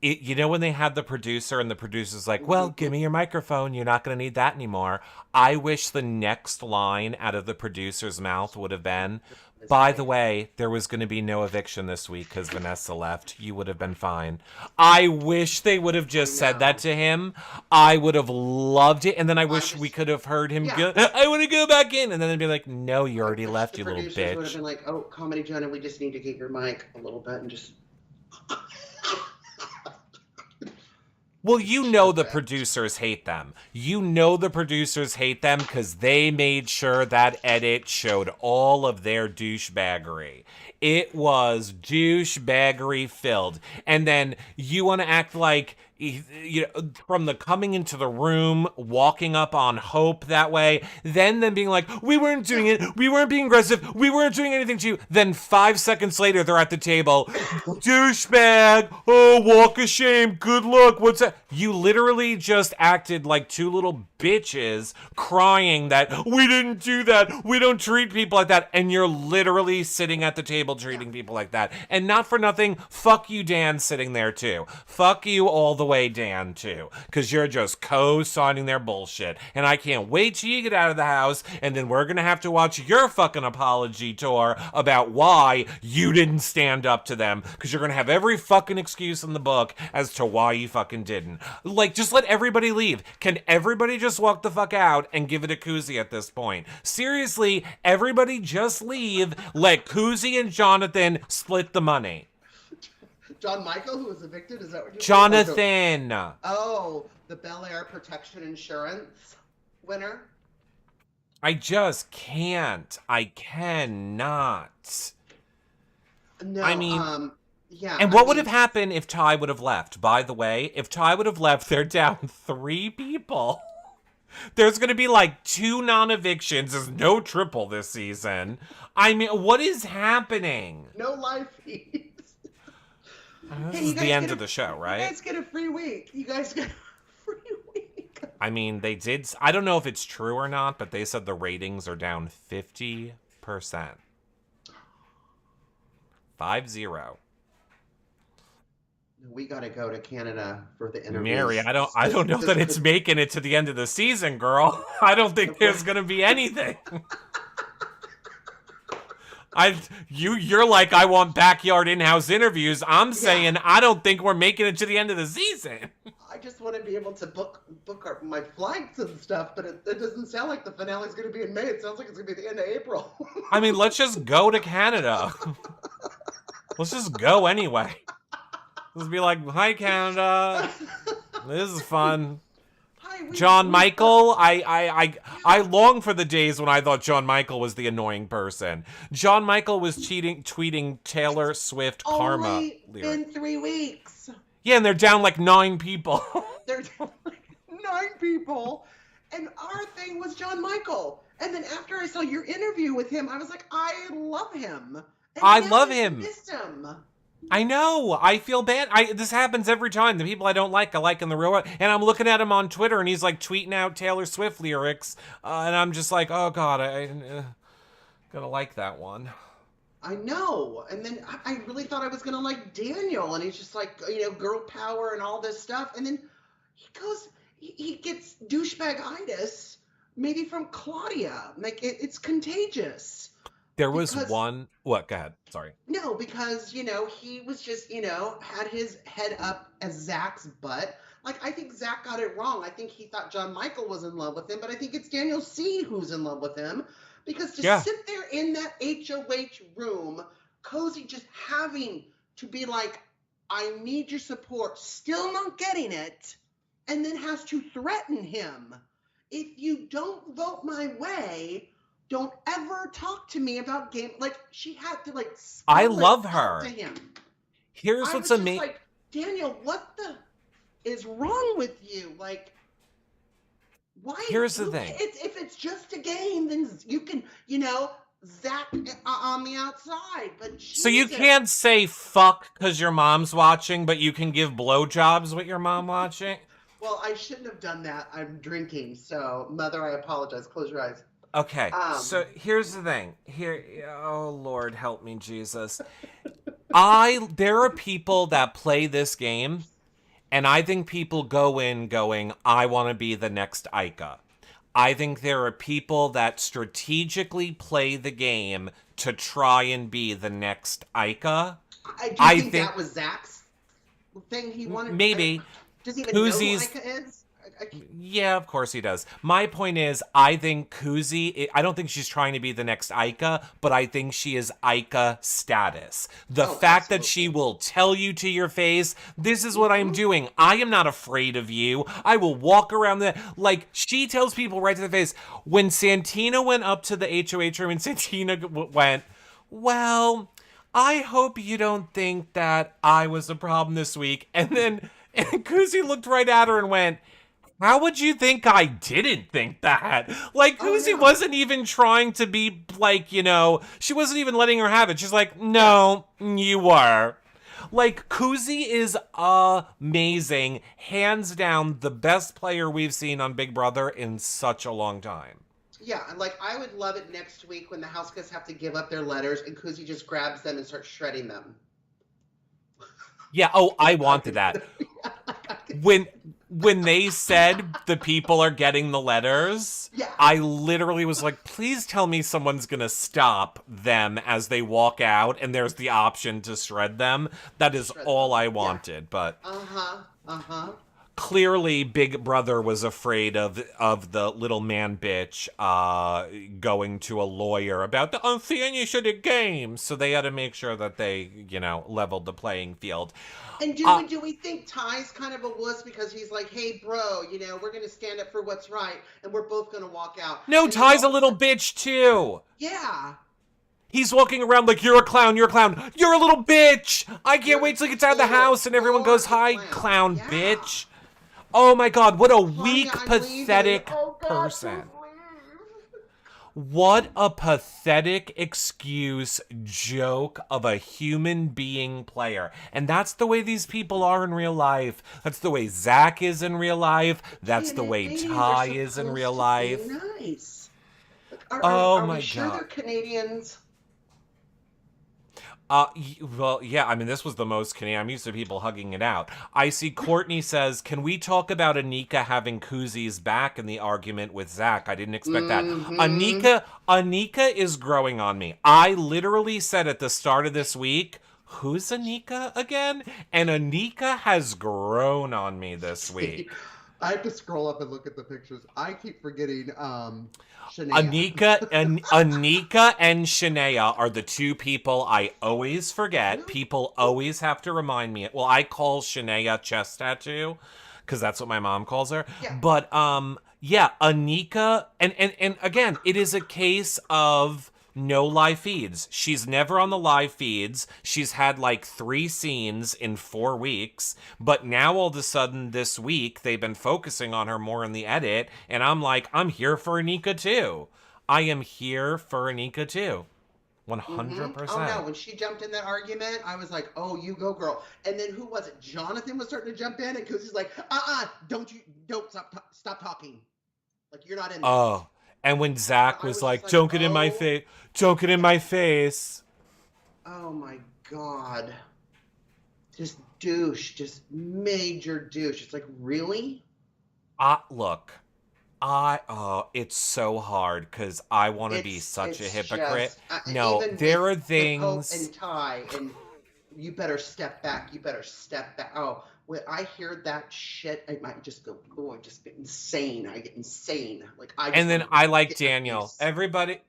when they had the producer and the producer's like, well, give me your microphone. You're not going to need that anymore. I wish the next line out of the producer's mouth would have been, by the way, there was going to be no eviction this week because Vanessa left. You would have been fine. I wish they would have just said that to him. I would have loved it. And then I wish we could have heard him go, I want to go back in. And then they'd be like, no, you already left, you little bitch. Would have been like, oh, Comedy Jonah, we just need to get your mic a little bit and just... Well, the producers hate them. The producers hate them because they made sure that edit showed all of their douchebaggery. It was douchebaggery filled. And then you want to act like, from the coming into the room, walking up on Hope that way, then them being like, we weren't doing it, we weren't being aggressive, we weren't doing anything to you. Then 5 seconds later, they're at the table, douchebag, oh, walk of shame, good luck, what's that? You literally just acted like two little bitches crying that we didn't do that, we don't treat people like that, and you're literally sitting at the table treating people like that. And not for nothing, fuck you, Dan, sitting there too. Fuck you all the way, Dan, too, because you're just co-signing their bullshit. And I can't wait till you get out of the house, and then we're gonna have to watch your fucking apology tour about why you didn't stand up to them, because you're gonna have every fucking excuse in the book as to why you fucking didn't. Like, just let everybody leave. Can everybody just walk the fuck out and give it a koozie at this point? Seriously, everybody just leave. Let Koozie and Jonathan split the money. John Michael, who was evicted, is that what you Jonathan. Oh, the Bel Air Protection Insurance winner? I just can't. I cannot. No, I mean, yeah. And what would have happened if Ty would have left? By the way, if Ty would have left, they're down 3 people. There's going to be like 2 non-evictions. There's no triple this season. I mean, what is happening? No live feeds. This is the end of the show, right? You guys get a free week. I mean, they did. I don't know if it's true or not, but they said the ratings are down 50%. 50. We got to go to Canada for the interviews. Mary, I don't know that it's making it to the end of the season, girl. I don't think there's going to be anything. You're like, I want backyard in-house interviews. I'm saying I don't think we're making it to the end of the season. I just want to be able to book my flights and stuff, but it doesn't sound like the finale's going to be in May. It sounds like it's going to be the end of April. I mean, let's just go to Canada. Let's just go anyway. Let's be like, hi, Canada. This is fun. John Michael, I long for the days when I thought John Michael was the annoying person. John Michael was tweeting Taylor Swift karma Only lyrics. been 3 weeks. Yeah, and they're down like 9 people. They're down like 9 people. And our thing was John Michael. And then after I saw your interview with him, I was like, I love him. And I love him. Missed him. I know. I feel bad. This happens every time. The people I don't like, I like in the real world. And I'm looking at him on Twitter, and he's like tweeting out Taylor Swift lyrics, and I'm just like, oh god, I gotta like that one. I know. And then I really thought I was gonna like Daniel, and he's just like, girl power and all this stuff. And then he gets douchebag-itis, maybe from Claudia. Like it's contagious. There was one... What? Go ahead. Sorry. No, because, he was just, had his head up as Zach's butt. Like, I think Zach got it wrong. I think he thought John Michael was in love with him, but I think it's Daniel C. who's in love with him. Because to sit there in that HOH room, cozy, just having to be like, I need your support, still not getting it, and then has to threaten him. If you don't vote my way, don't ever talk to me about game. Like, she had to like I spell it love out her. to him. Here's I what's was just amazing. like, Daniel, what the is wrong with you? Like, why? Here's the Who? thing. If it's just a game, then you can, Zach on the outside. But So you Jesus. can't say fuck because your mom's watching, but you can give blowjobs with your mom watching? Well, I shouldn't have done that. I'm drinking, so mother, I apologize. Close your eyes. Okay, Um, so here's the thing. Oh Lord, help me, Jesus. There are people that play this game, and I think people go in going, I want to be the next Ica. I think there are people that strategically play the game to try and be the next Ica. I do I think think that was Zach's thing he wanted. maybe Does he even know who Koozies. Ica is? Yeah, of course he does. My point is, I think Kuzi, I don't think she's trying to be the next Ica, but I think she is Ica status. The Oh, fact that she absolutely. will tell you to your face, this is what I'm doing. I am not afraid of you. I will walk around like, she tells people right to the face. When Santina went up to the HOH room and Santina went, well, I hope you don't think that I was a problem this week. And then and Kuzi looked right at her and went, how would you think I didn't think that? Like, Oh Kuzi no. wasn't even trying to be, like, she wasn't even letting her have it. She's like, Yeah. no, you were. Like, Kuzi is amazing. Hands down, the best player we've seen on Big Brother in such a long time. Yeah, and like I would love it next week when the house guests have to give up their letters and Kuzi just grabs them and starts shredding them. Yeah, oh, I wanted that. When they said the people are getting the letters, Yeah. I literally was like, please tell me someone's gonna stop them as they walk out and there's the option to shred them. That is Shred all them. I Yeah. wanted. But Uh-huh. clearly Big Brother was afraid of the little man bitch going to a lawyer about the unfinished game. So they had to make sure that they, leveled the playing field. And do we think Ty's kind of a wuss because he's like, hey, bro, we're going to stand up for what's right, and we're both going to walk out. No, And then Ty's a little bitch too. Yeah. He's walking around like, you're a clown, you're a clown. You're a little bitch. I can't wait till he gets out of the house and everyone goes, hi, clown Yeah. bitch. Oh my God, what a weak, I'm pathetic leaving. Oh, God, person. please. What a pathetic excuse joke of a human being player. And that's the way these people are in real life. That's the way Zach is in real life. That's the way Canadians Ty are is in supposed real to life. be nice. Like, Oh are my we sure God. they're Canadians? Well, yeah, I mean, this was the most Canadian. I'm used to people hugging it out. I see Courtney says, can we talk about Anika having Kuzi's back in the argument with Zach? I didn't expect that. Anika is growing on me. I literally said at the start of this week, who's Anika again? And Anika has grown on me this week. I have to scroll up and look at the pictures. I keep forgetting Shania. Anika and Shania are the two people I always forget. People always have to remind me. Well, I call Shania chest tattoo because that's what my mom calls her. Yeah. But yeah, Anika and again, it is a case of no live feeds. She's never on the live feeds. She's had like 3 scenes in 4 weeks, but now all of a sudden this week they've been focusing on her more in the edit, and I'm like, I'm here for Anika too. I am here for Anika too. 100%. Oh no, when she jumped in that argument, I was like, oh, you go, girl. And then who was it? Jonathan was starting to jump in, and Kuzi's like, don't stop talking. Like, you're not in this. Oh, and when Zach was like, like, don't get in my face, don't get in my face. Oh my God. Just douche, just major douche. It's like, really? Look, it's so hard because I want to be such a hypocrite. No, there are things. With Hope and Ty, and you better step back. You better step back. Oh, when I hear that shit, I might just go, oh, I just get insane. I get insane. Like And then I like Daniel. Everybody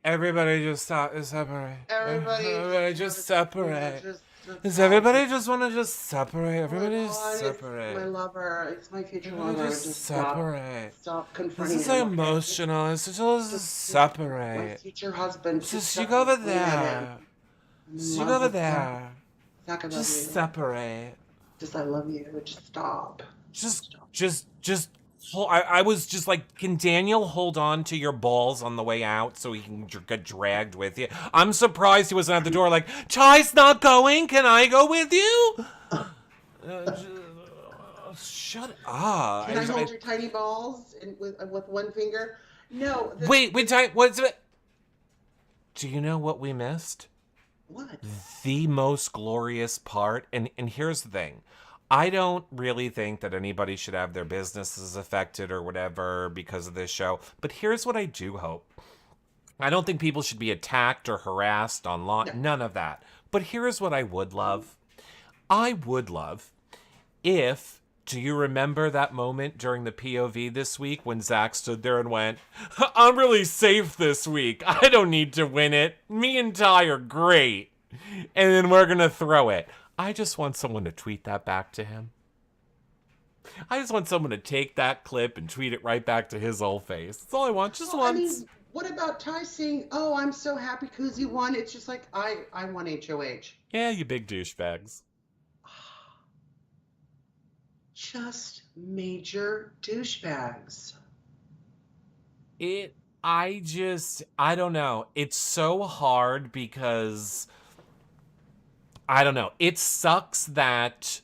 just separate. Everybody just separate. That's Does all. everybody just want to just separate? Oh my Everybody just God, it's my separate. lover. It's my future Everybody lover. just Just separate. stop This confronting is so him, okay? emotional. It's just Just my separate. future husband. Just Just you stop go over yelling at him. there. I'm in Just you go love over with Zach. there. Zach, I love Just you. separate. Just I love you. Just stop. Just, Stop. just. I was just like, can Daniel hold on to your balls on the way out so he can get dragged with you? I'm surprised he wasn't at the door like, Ty's not going. Can I go with you? Shut up. Can I hold your tiny balls with one finger? No. Wait, Ty, what's it? Do you know what we missed? What? The most glorious part, and here's the thing. I don't really think that anybody should have their businesses affected or whatever because of this show, but here's what I do hope. I don't think people should be attacked or harassed online, No. none of that. But here's what I would love. I would love if, do you remember that moment during the POV this week when Zach stood there and went, I'm really safe this week. I don't need to win it. Me and Ty are great. And then we're going to throw it. I just want someone to tweet that back to him. I just want someone to take that clip and tweet it right back to his old face. That's all I want, just Well, I once. mean, what about Ty saying, "Oh, I'm so happy because you won"? It's just like I won HOH. Yeah, you big douchebags. Just major douchebags. I don't know. It's so hard because, I don't know. It sucks that,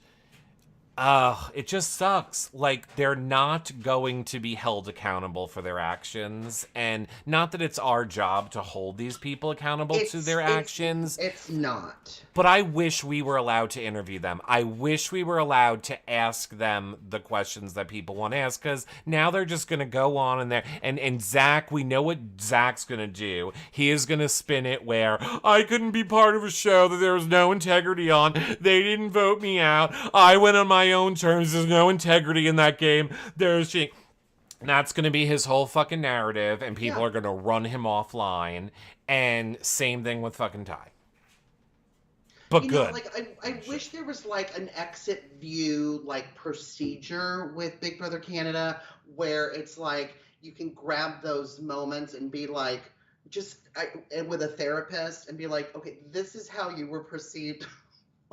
it just sucks. Like, they're not going to be held accountable for their actions. And not that it's our job to hold these people accountable to their actions. It's not. But I wish we were allowed to interview them. I wish we were allowed to ask them the questions that people want to ask, because now they're just going to go on in there. And Zach, we know what Zach's going to do. He is going to spin it where I couldn't be part of a show that there was no integrity on. They didn't vote me out. I went on my own terms. There's no integrity in that game. That's going to be his whole fucking narrative, and people are going to run him offline. And same thing with fucking Ty. But good. Like I wish there was like an exit view like procedure with Big Brother Canada where it's like you can grab those moments and be like and with a therapist and be like, okay, this is how you were perceived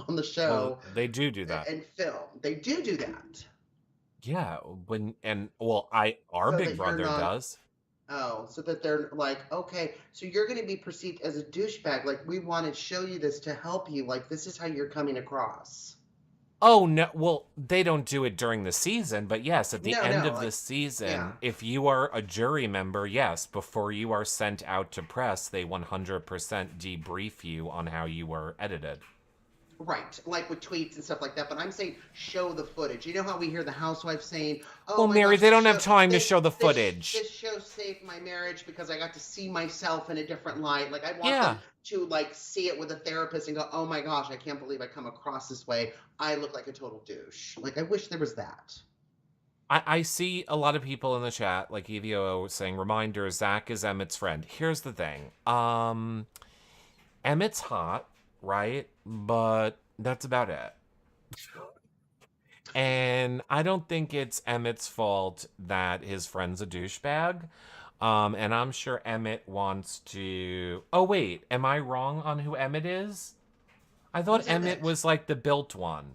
on the show. Well, they do that. And film. They do that. Yeah, our So Big that Brother you're not- does. Oh, so that they're like, okay, so you're going to be perceived as a douchebag. Like, we want to show you this to help you. Like, this is how you're coming across. Oh, no. Well, they don't do it during the season, but yes, at the end of the season, if you are a jury member, yes, before you are sent out to press, they 100% debrief you on how you were edited. Right, like with tweets and stuff like that. But I'm saying show the footage. You know how we hear the housewife saying, "Oh, well, my Mary, gosh, they don't have time to show the footage. This show saved my marriage because I got to see myself in a different light." Like I want them to like see it with a therapist and go, "Oh my gosh, I can't believe I come across this way. I look like a total douche." Like I wish there was that. I see a lot of people in the chat, like EVO, saying, reminder, Zach is Emmett's friend. Here's the thing. Emmett's hot, right? But that's about it. And I don't think it's Emmett's fault that his friend's a douchebag. And I'm sure Emmett wants to... Oh, wait. Am I wrong on who Emmett is? I thought Emmett was like the built one.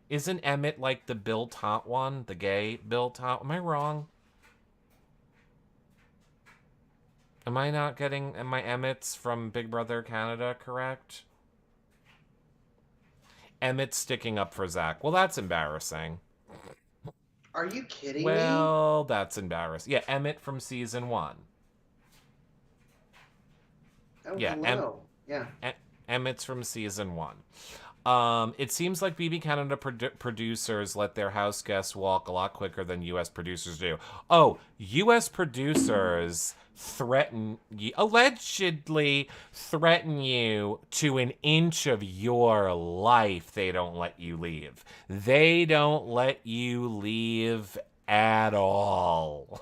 Isn't Emmett like the built hot one? The gay built hot? Am I wrong? Am I not getting my Emmets from Big Brother Canada correct? Emmett's sticking up for Zach. Well, that's embarrassing. Are you kidding me? Well, that's embarrassing. Yeah, Emmett from season 1. Oh, yeah, hello. Emmett's from season 1. It seems like BB Canada producers let their house guests walk a lot quicker than U.S. producers do. Oh, U.S. producers allegedly threaten you to an inch of your life. They don't let you leave. They don't let you leave at all.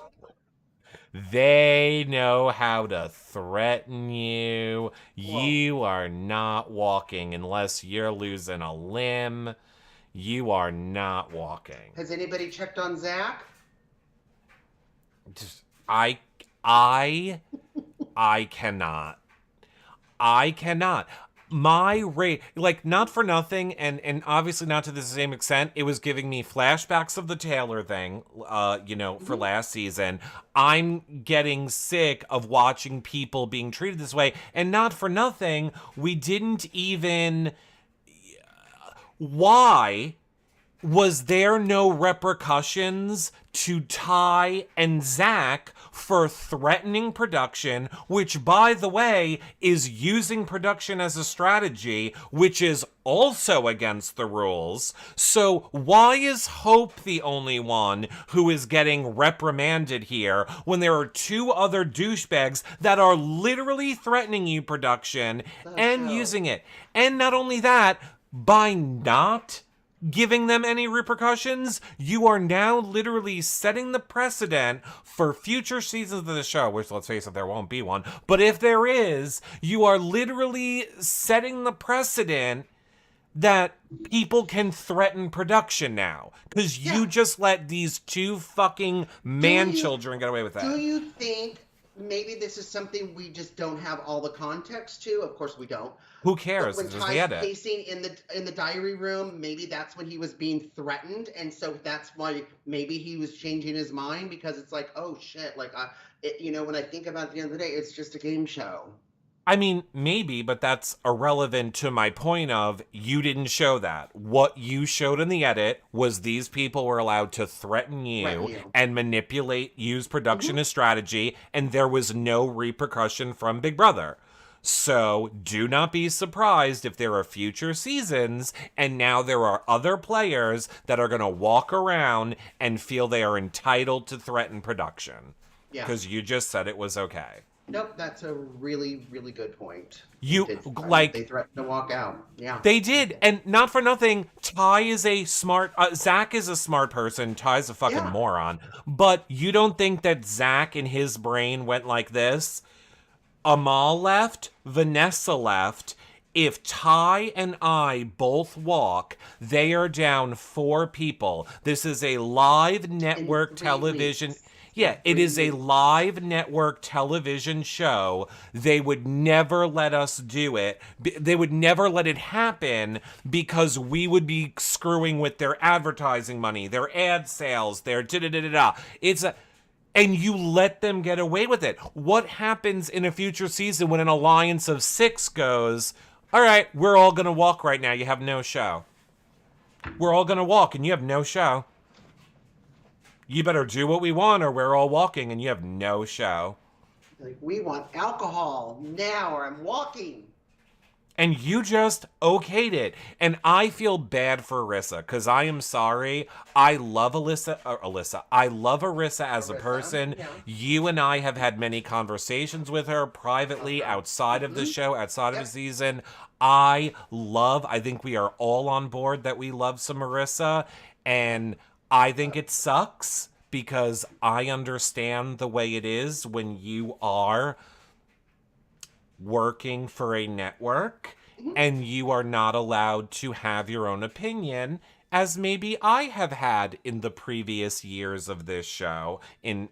They know how to threaten you. Well, You are not walking unless you're losing a limb. You are not walking. has anybody checked on Zach? Just, I, I, I cannot. I cannot. My rate, like, not for nothing, and obviously not to the same extent, it was giving me flashbacks of the Taylor thing, for Mhm. last season. I'm getting sick of watching people being treated this way, and not for nothing, we didn't even. Why was there no repercussions to Ty and Zach for threatening production, which, by the way, is using production as a strategy, which is also against the rules? So why is Hope the only one who is getting reprimanded here when there are two other douchebags that are literally threatening you, production, The and show. using it? And not only that, by not giving them any repercussions, you are now literally setting the precedent for future seasons of the show, which, let's face it, there won't be one. But if there is, you are literally setting the precedent that people can threaten production now. Because Yeah. you just let these two fucking Do man you children get away with do that. you think maybe this is something we just don't have all the context to? Of course we don't. Who But cares? when There's the Ty's edit. pacing in the diary room, maybe that's when he was being threatened, and so that's why maybe he was changing his mind because it's like, oh shit, like when I think about it at the end of the day, it's just a game show. I mean, maybe, but that's irrelevant to my point of you didn't show that. What you showed in the edit was these people were allowed to threaten Threaten you you. and manipulate, use production Hmm. as strategy, and there was no repercussion from Big Brother. So do not be surprised if there are future seasons and now there are other players that are going to walk around and feel they are entitled to threaten production. Yeah. Because you just said it was okay. Nope, that's a really, really good point. They You, did threaten. They like, threatened to walk out. Yeah. they did, and not for nothing. Ty is a smart. Zach is a smart person. Ty's a fucking Yeah. moron. But you don't think that Zach in his brain went like this? Amal left. Vanessa left. If Ty and I both walk, they are down four people. This is a live In network 3 weeks. television. In Yeah, it three is a weeks. live network television show. They would never let us do it. They would never let it happen because we would be screwing with their advertising money, their ad sales, their da da da da da. It's a, and you let them get away with it. What happens in a future season when an alliance of six goes, all right, we're all going to walk right now. You have no show. We're all going to walk and you have no show. You better do what we want or we're all walking and you have no show. Like, we want alcohol now, or I'm walking. And you just okayed it. And I feel bad for Arissa because I am sorry. I love Alyssa. I love Arissa as a Arissa, person. yeah. You and I have had many conversations with her privately, Okay. outside of the Mm-hmm. show, outside of the Yep. season. I think we are all on board that we love some Arissa. And I think it sucks because I understand the way it is when you are working for a network Mhm. and you are not allowed to have your own opinion as maybe I have had in the previous years of this show and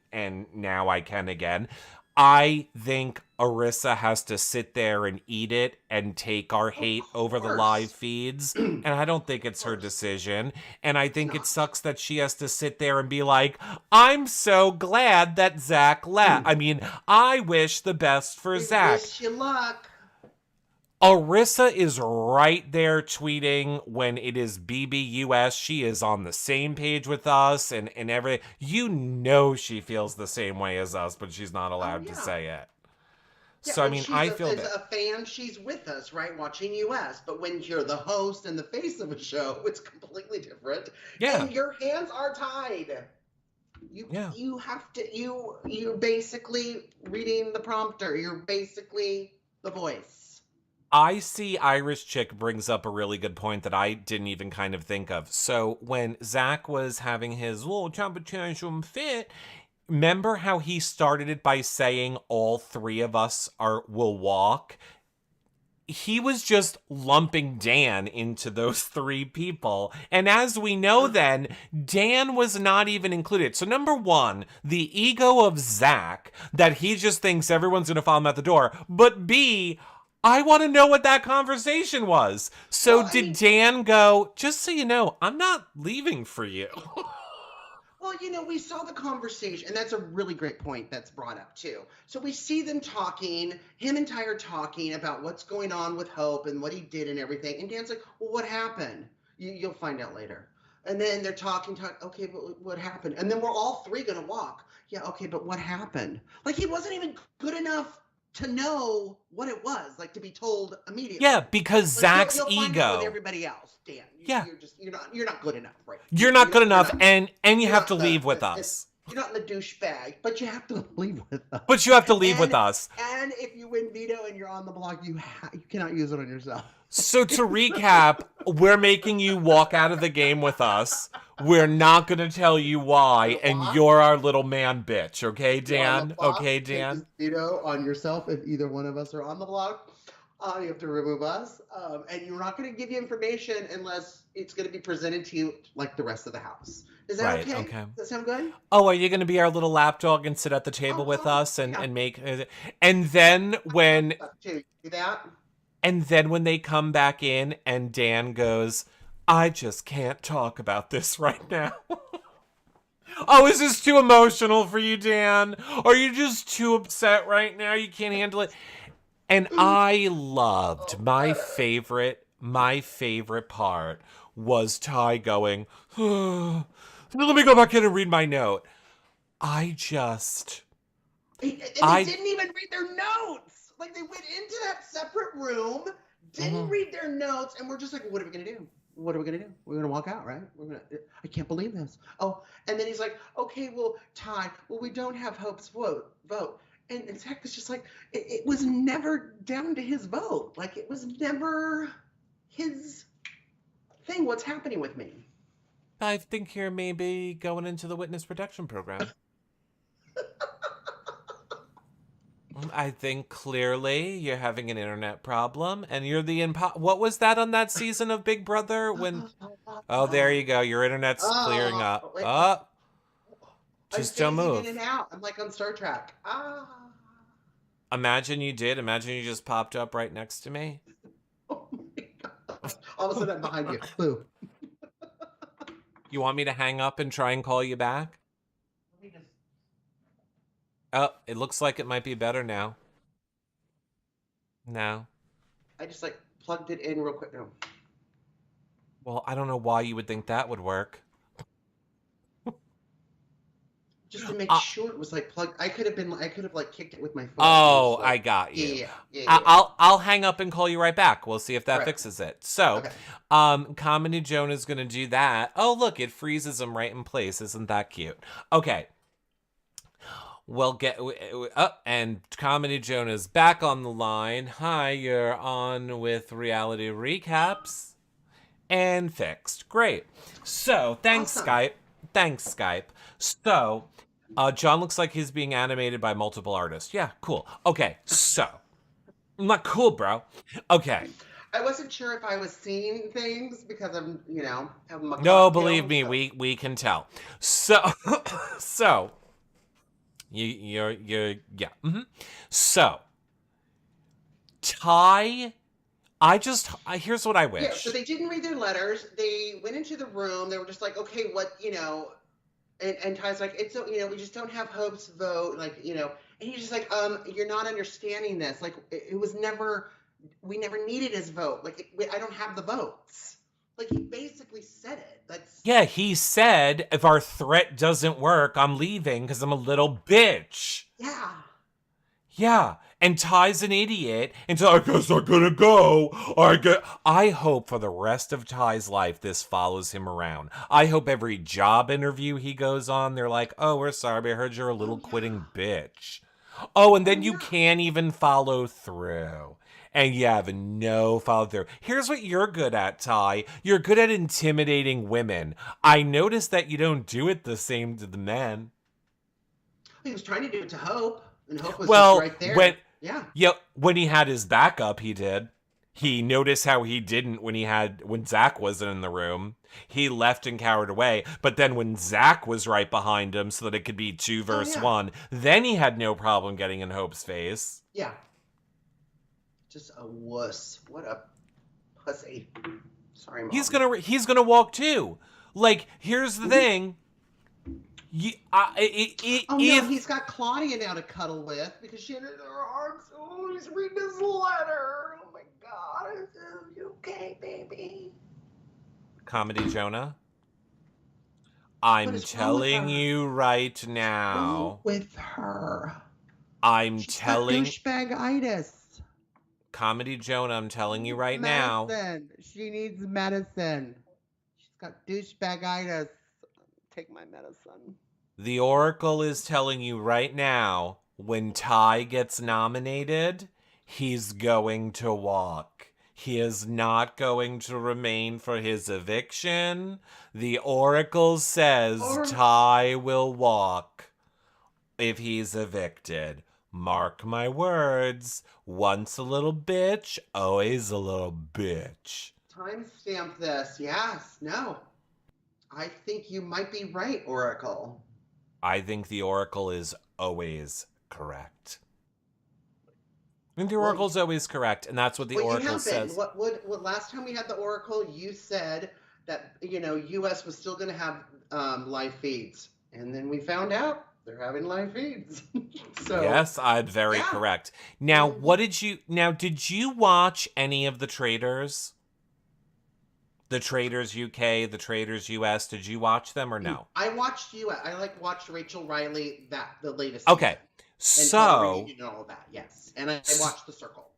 now I can again. I think Arissa has to sit there and eat it and take our Of hate over the live course. feeds. Of And I don't think it's her course. decision. And I It's think it not. sucks that she has to sit there and be like, I'm so glad that Zach left. I mean, I wish the best for We Zach. wish you luck. Arissa is right there tweeting when it is BBUS. She is on the same page with us and everything. You know she feels the same way as us, but she's not Oh allowed to yeah. say it. Yeah, So, I when mean, she's I feel as bad. a fan, she's with us, right, watching US. But when you're the host and the face of a show, it's completely different. Yeah, And your hands are tied. You yeah. you have to you're basically reading the prompter. You're basically the voice. I see Irish Chick brings up a really good point that I didn't even kind of think of. So when Zach was having his little championship fit, remember how he started it by saying all three of us will walk? He was just lumping Dan into those three people. And as we know then, Dan was not even included. So number one, the ego of Zach, that he just thinks everyone's going to follow him out the door. But B, I want to know what that conversation was. So Well, I did mean, Dan go, just so you know, I'm not leaving for you? well, we saw the conversation, and that's a really great point that's brought up too. So we see them talking, him and Ty are talking about what's going on with Hope and what he did and everything. And Dan's like, well, what happened? You'll find out later. And then they're talking, okay, but what happened? And then we're all three going to walk. Yeah, okay, but what happened? Like, he wasn't even good enough to know what it was, like to be told immediately. Yeah, because Like, Zach's you'll find out with ego. everybody else, Dan. Yeah. You're not good enough, right? You're not good You're enough, not, and you you're have to not leave with us. you're not in the douchebag, but you have to leave with us. But you have to leave with us. And if you win veto and you're on the block, you cannot use it on yourself. So to recap, we're making you walk out of the game with us. We're not going to tell you why, and you're our little man bitch, okay, Dan? Okay, Dan? Take veto on yourself if either one of us are on the block. You have to remove us, and you're not going to give you information unless it's going to be presented to you like the rest of the house. Is that Right, okay? okay. Does that sound good? Oh, are you going to be our little lapdog and sit at the table with us and, yeah. and make... And then when... Do that? And then when they come back in and Dan goes, I just can't talk about this right now. Oh, is this too emotional for you, Dan? Are you just too upset right now? You can't handle it? And I loved my favorite part was Ty going, let me go back in and read my note. And they didn't even read their notes. Like, they went into that separate room, didn't read their notes, and we're just like, what are we going to do? What are we going to do? We're going to walk out, right? I can't believe this. Oh, and then he's like, okay, well, Ty, we don't have Hope's vote. And Zach was just like, it was never down to his vote. Like, it was never his thing. What's happening with me? I think you're maybe going into the witness protection program. I think clearly you're having an internet problem, and you're the what was that on that season of Big Brother when? Oh, there you go. Your internet's clearing up. Oh, just don't move. In and out. I'm like on Star Trek. Imagine you did. Imagine you just popped up right next to me. Oh my God. All of a sudden I'm behind you. Boo. You want me to hang up and try and call you back? Oh, it looks like it might be better now. No. I just like plugged it in real quick. No. Well, I don't know why you would think that would work. Just to make sure it was like plugged. I could have like kicked it with my phone. Oh, like, I got you. Yeah. I'll hang up and call you right back. We'll see if that fixes it. So, okay. Comedy Joan is gonna do that. Oh, look, it freezes him right in place. Isn't that cute? Okay. We'll get up, and Comedy Joan is back on the line. Hi, you're on with Reality Recaps. And fixed. Great. So, thanks, Awesome. Skype. Thanks, Skype. So, John looks like he's being animated by multiple artists. Yeah, cool. Okay, so. Not cool, bro. Okay. I wasn't sure if I was seeing things because I'm, having my No, cocktail, believe me, so. we can tell. So, so. You're yeah. Mm-hmm. So, Ty, here's what I wish. Yeah, so they didn't read their letters. They went into the room. They were just like, okay, what, and Ty's like, it's, we just don't have Hope's vote. Like, and he's just like, you're not understanding this. Like, we never needed his vote. Like, I don't have the votes. Like, he basically said it. Yeah, he said, if our threat doesn't work, I'm leaving because I'm a little bitch. Yeah. Yeah, and Ty's an idiot, and so I guess I'm gonna go. I hope for the rest of Ty's life this follows him around. I hope every job interview he goes on, they're like, oh, we're sorry, I heard you're a little quitting bitch. Oh, and then you can't even follow through. And you have no follow through. Here's what you're good at, Ty. You're good at intimidating women. I noticed that you don't do it the same to the men. He was trying to do it to Hope, and Hope was just Well, right there. Yeah. when he had his backup, he did. He noticed how he didn't when Zach wasn't in the room. He left and cowered away. But then when Zach was right behind him so that it could be 2 Oh versus yeah. 1, then he had no problem getting in Hope's face. Yeah. Just a wuss. What a pussy. Sorry, Mom. He's gonna walk too. Like, here's the thing. Oh no, he's got Claudia now to cuddle with because she had her arms. Oh, he's reading his letter. Oh my God. Are you okay, baby? Comedy Jonah, I'm telling you right now. With her. She's got douchebag-itis. Comedy Jonah, I'm telling you right now. She needs medicine. She's got douchebag-itis. Take my medicine. The Oracle is telling you right now, when Ty gets nominated, he's going to walk. He is not going to remain for his eviction. The Oracle says Ty will walk if he's evicted. Mark my words. Once a little bitch, always a little bitch. Timestamp this. Yes. No. I think you might be right, Oracle. I think the Oracle is always correct. I think the Oracle's always correct, and that's what the Oracle says. What last time we had the Oracle, you said that, U.S. was still going to have live feeds. And then we found out they're having live feeds. So yes, I'm very correct. Now, did you watch any of the Traders? The Traders UK, the Traders US, did you watch them or no? I watched watched Rachel Riley, the latest Okay. season. And all of that, yes. And I watched The Circle.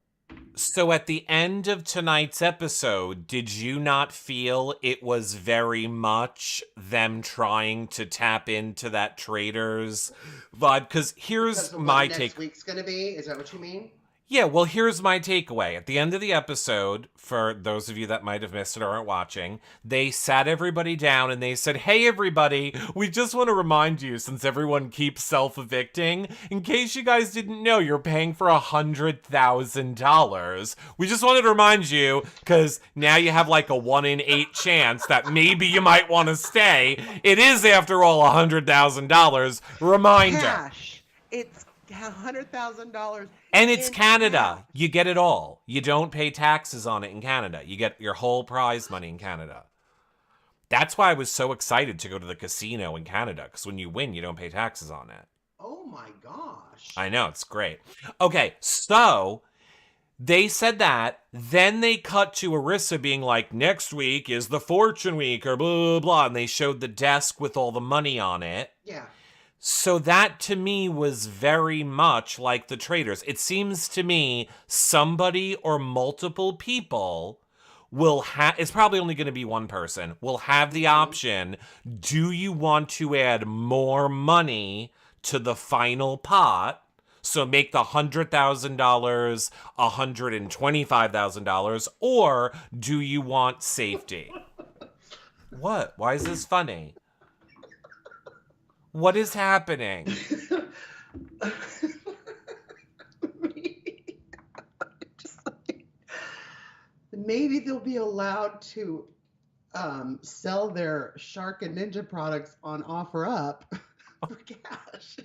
So at the end of tonight's episode, did you not feel it was very much them trying to tap into that Traders vibe? Because here's my take. Next week's going to be, is that what you mean? Yeah, well, here's my takeaway. At the end of the episode, for those of you that might have missed it or aren't watching, they sat everybody down and they said, hey, everybody, we just want to remind you, since everyone keeps self-evicting, in case you guys didn't know, you're paying for $100,000. We just wanted to remind you, because now you have like a 1 in 8 chance that maybe you might want to stay. It is, after all, $100,000. Reminder. Cash. It's $100,000. And it's Canada. You get it all. You don't pay taxes on it in Canada. You get your whole prize money in Canada. That's why I was so excited to go to the casino in Canada, because when you win, you don't pay taxes on it. Oh my gosh. I know, it's great. Okay, so they said that. Then they cut to Arissa being like, next week is the fortune week, or blah, blah, blah. And they showed the desk with all the money on it. Yeah. So that, to me, was very much like the Traders. It seems to me somebody or multiple people will have, it's probably only going to be one person, will have the option, do you want to add more money to the final pot? So make the $100,000 $125,000, or do you want safety? What? Why is this funny? What is happening? Maybe they'll be allowed to sell their Shark and Ninja products on OfferUp for cash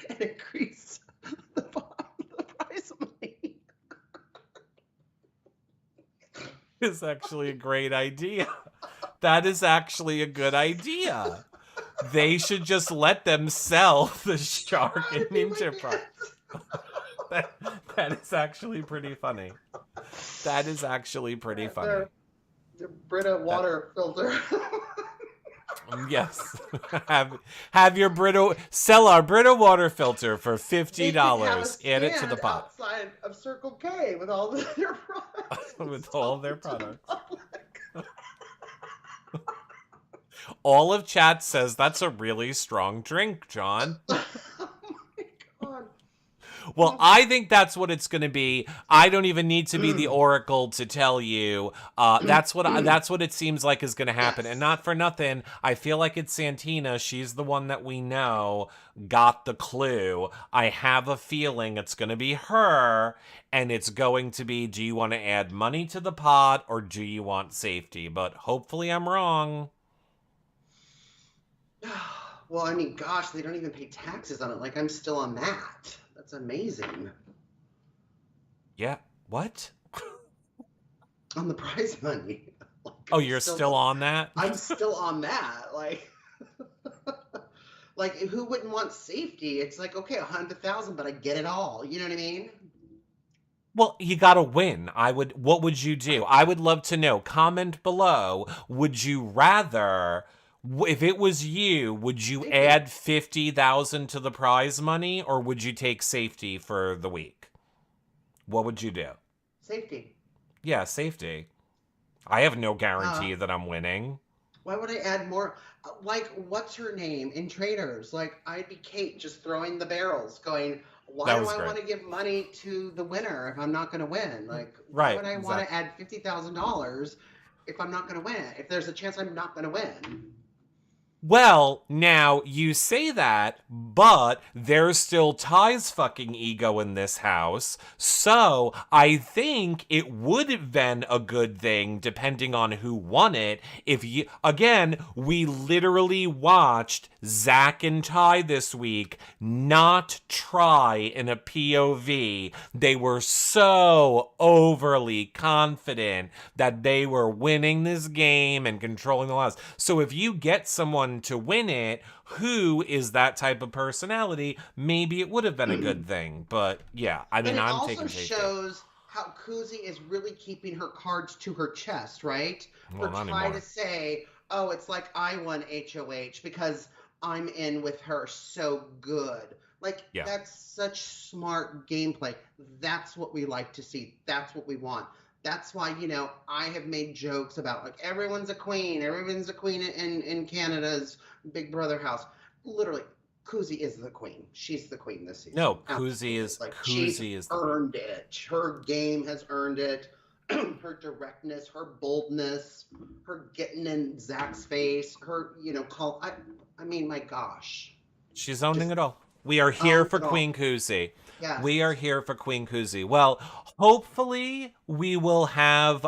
and increase the prize money. It's actually a great idea. That is actually a good idea. They should just let them sell the Shark and Ninja products. That is actually pretty funny. That is actually pretty funny. The Brita water filter. Yes. Have your Brita, sell our Brita water filter for $50. Add it to the pot. Outside of Circle K with all their products. With all their products. All of chat says that's a really strong drink, John. Oh my God. Well, I think that's what it's going to be. I don't even need to be the oracle to tell you. That's what it seems like is going to happen. And Yes. not for nothing, I feel like it's Santina. She's the one that we know got the clue. I have a feeling it's going to be her, and it's going to be, do you want to add money to the pot or do you want safety? But hopefully I'm wrong. Well, I mean, gosh, they don't even pay taxes on it. Like, I'm still on that. That's amazing. Yeah. What? On the prize money. Like, Oh, you're still on that? I'm still on that. Like, like who wouldn't want safety? It's like, okay, 100,000, but I get it all. You know what I mean? Well, you gotta win. What would you do? I would love to know. Comment below. Would you rather, if it was you, would you Safety. add 50,000 to the prize money or would you take safety for the week? What would you do? Safety. Yeah, safety. I have no guarantee that I'm winning. Why would I add more? Like, what's her name in Traders? Like, I'd be Kate just throwing the barrels, going, why That do was I great. want to give money to the winner if I'm not going to win? Like, why Right, would I want to exactly. add $50,000 if I'm not going to win? If there's a chance I'm not going to win? Well, now you say that, but there's still Ty's fucking ego in this house. So I think it would have been a good thing, depending on who won it, if you, again, we literally watched Zach and Ty this week not try in a POV. They were so overly confident that they were winning this game and controlling the laws. So if you get someone to win it who is that type of personality, maybe it would have been a good thing. But yeah, I But mean, it I'm also taking safety. shows how Kuzi is really keeping her cards to her chest, right? Well, For not Ty to anymore. say, oh, it's like I won HOH because I'm in with her so good. Like, Yeah. that's such smart gameplay. That's what we like to see. That's what we want. That's why, I have made jokes about like everyone's a queen. Everyone's a queen in Canada's Big Brother house. Literally, Kuzi is the queen. She's the queen this No, season. Absolutely. Like, she's Koozie is the queen. earned it. Her game has earned it. Her directness, her boldness, her getting in Zach's face, her, call. I mean, my gosh. She's owning Just it all. We are here owns for it all. Queen Koozie. We Yes. are here for Queen Koozie. Well, hopefully we will have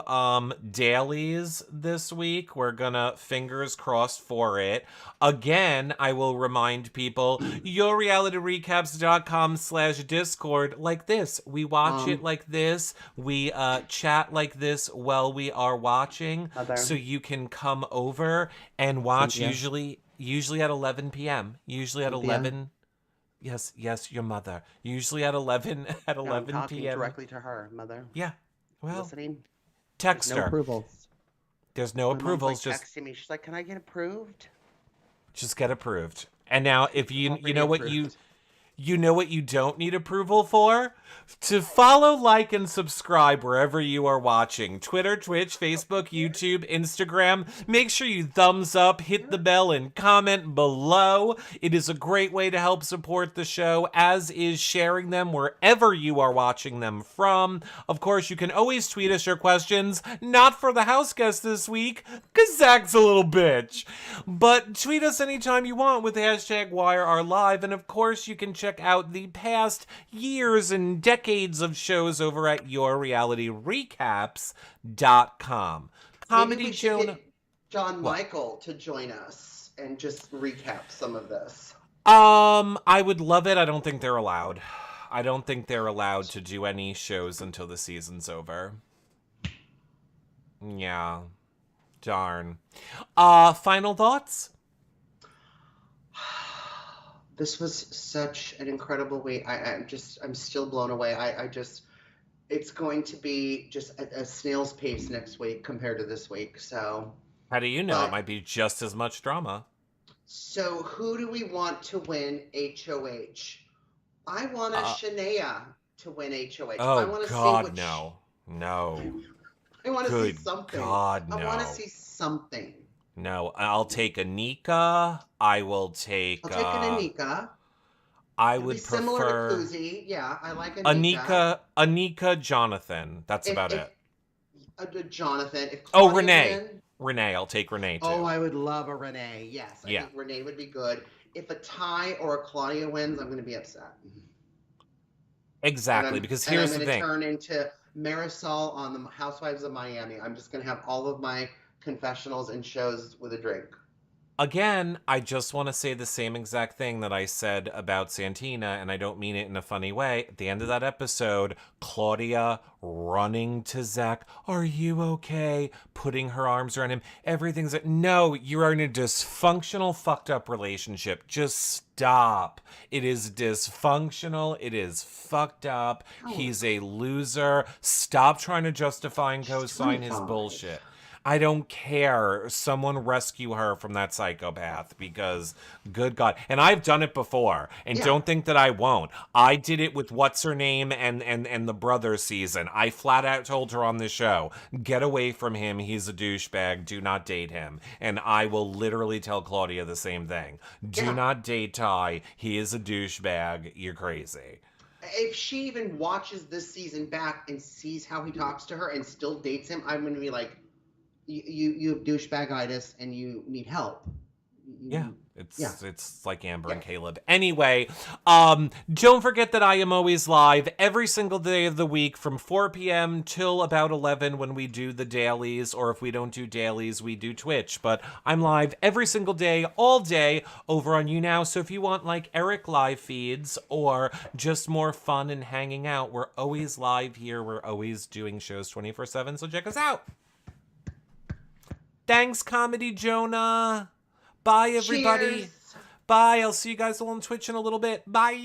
dailies this week. We're gonna fingers crossed for it. Again, I will remind people, yourrealityrecaps.com/discord like this. We watch it Mom, like this. We chat like this while we are watching. So mother, you can come over and watch Cynthia, usually at 11 p.m. Usually at Cynthia. 11. Yes, your mother. Usually at 11 at No, I'm 11 talking p.m. directly to her, mother. Yeah. Well, Listening. There's text no her. approvals. There's no My mom's like approvals, just texting me. She's like, "Can I get approved?" get approved. And now if I'm you already know what you approved. You know what you don't need approval for? To follow, like, and subscribe wherever you are watching. Twitter, Twitch, Facebook, YouTube, Instagram. Make sure you thumbs up, hit the bell, and comment below. It is a great way to help support the show, as is sharing them wherever you are watching them from. Of course, you can always tweet us your questions. Not for the house guest this week, because Zach's a little bitch. But tweet us anytime you want with hashtag WireOurLive. And of course, you can check out the past years and decades of shows over at yourrealityrecaps.com. Maybe Comedy we should Jonah. get John What? Michael to join us and just recap some of this. I would love it. I don't think they're allowed. I don't think they're allowed to do any shows until the season's over. Yeah. Darn. Final thoughts? This was such an incredible week. I'm still blown away. It's going to be just a snail's pace next week compared to this week. So, How do you know? It but might be just as much drama. so who do we want to win HOH? I want a Uh, Shania to win HOH. I oh want to see God, what no. No. I want to see Good something. God, I want to no. see something. No, I'll take Anika. I will take I'll take an Anika. I It'll be would similar to prefer Kuzi. Yeah, I like Anika. Anika, Jonathan. That's If about it. Jonathan, if Oh, Claudia Renee. win, Renee. I'll take Renee oh, too. I would love a Renee. Yes, I Yeah, think Renee would be good. If a tie or a Claudia wins, I'm going to be upset. And exactly. I'm Because and I'm here's the going to thing. turn into Marisol on the Housewives of Miami. I'm just going to have all of my confessionals and shows with a drink. Again, I just want to say the same exact thing that I said about Santina, and I don't mean it in a funny way. At the end of that episode, Claudia running to Zach, "Are you okay?" Putting her arms around him. Everything's like, no, you are in a dysfunctional, fucked up relationship. Just stop. It is dysfunctional. It is fucked up. Oh, He's a loser. Stop trying to justify and she's co-sign his 25. bullshit. I don't care. Someone rescue her from that psychopath because, good God. And I've done it before. And Yeah, don't think that I won't. I did it with What's Her Name and the Brothers season. I flat out told her on the show, get away from him. He's a douchebag. Do not date him. And I will literally tell Claudia the same thing. Do yeah. not date Ty. He is a douchebag. You're crazy. If she even watches this season back and sees how he talks to her and still dates him, I'm going to be like, you have douchebagitis and you need help. Yeah, Yeah, it's like Amber yeah. and Caleb. Anyway, don't forget that I am always live every single day of the week from 4 p.m. till about 11 when we do the dailies, or if we don't do dailies, we do Twitch. But I'm live every single day, all day, over on YouNow. So if you want like Eric live feeds or just more fun and hanging out, we're always live here. We're always doing shows 24/7. So check us out. Thanks, Comedy Jonah. Bye, everybody. Cheers. Bye. I'll see you guys all on Twitch in a little bit. Bye.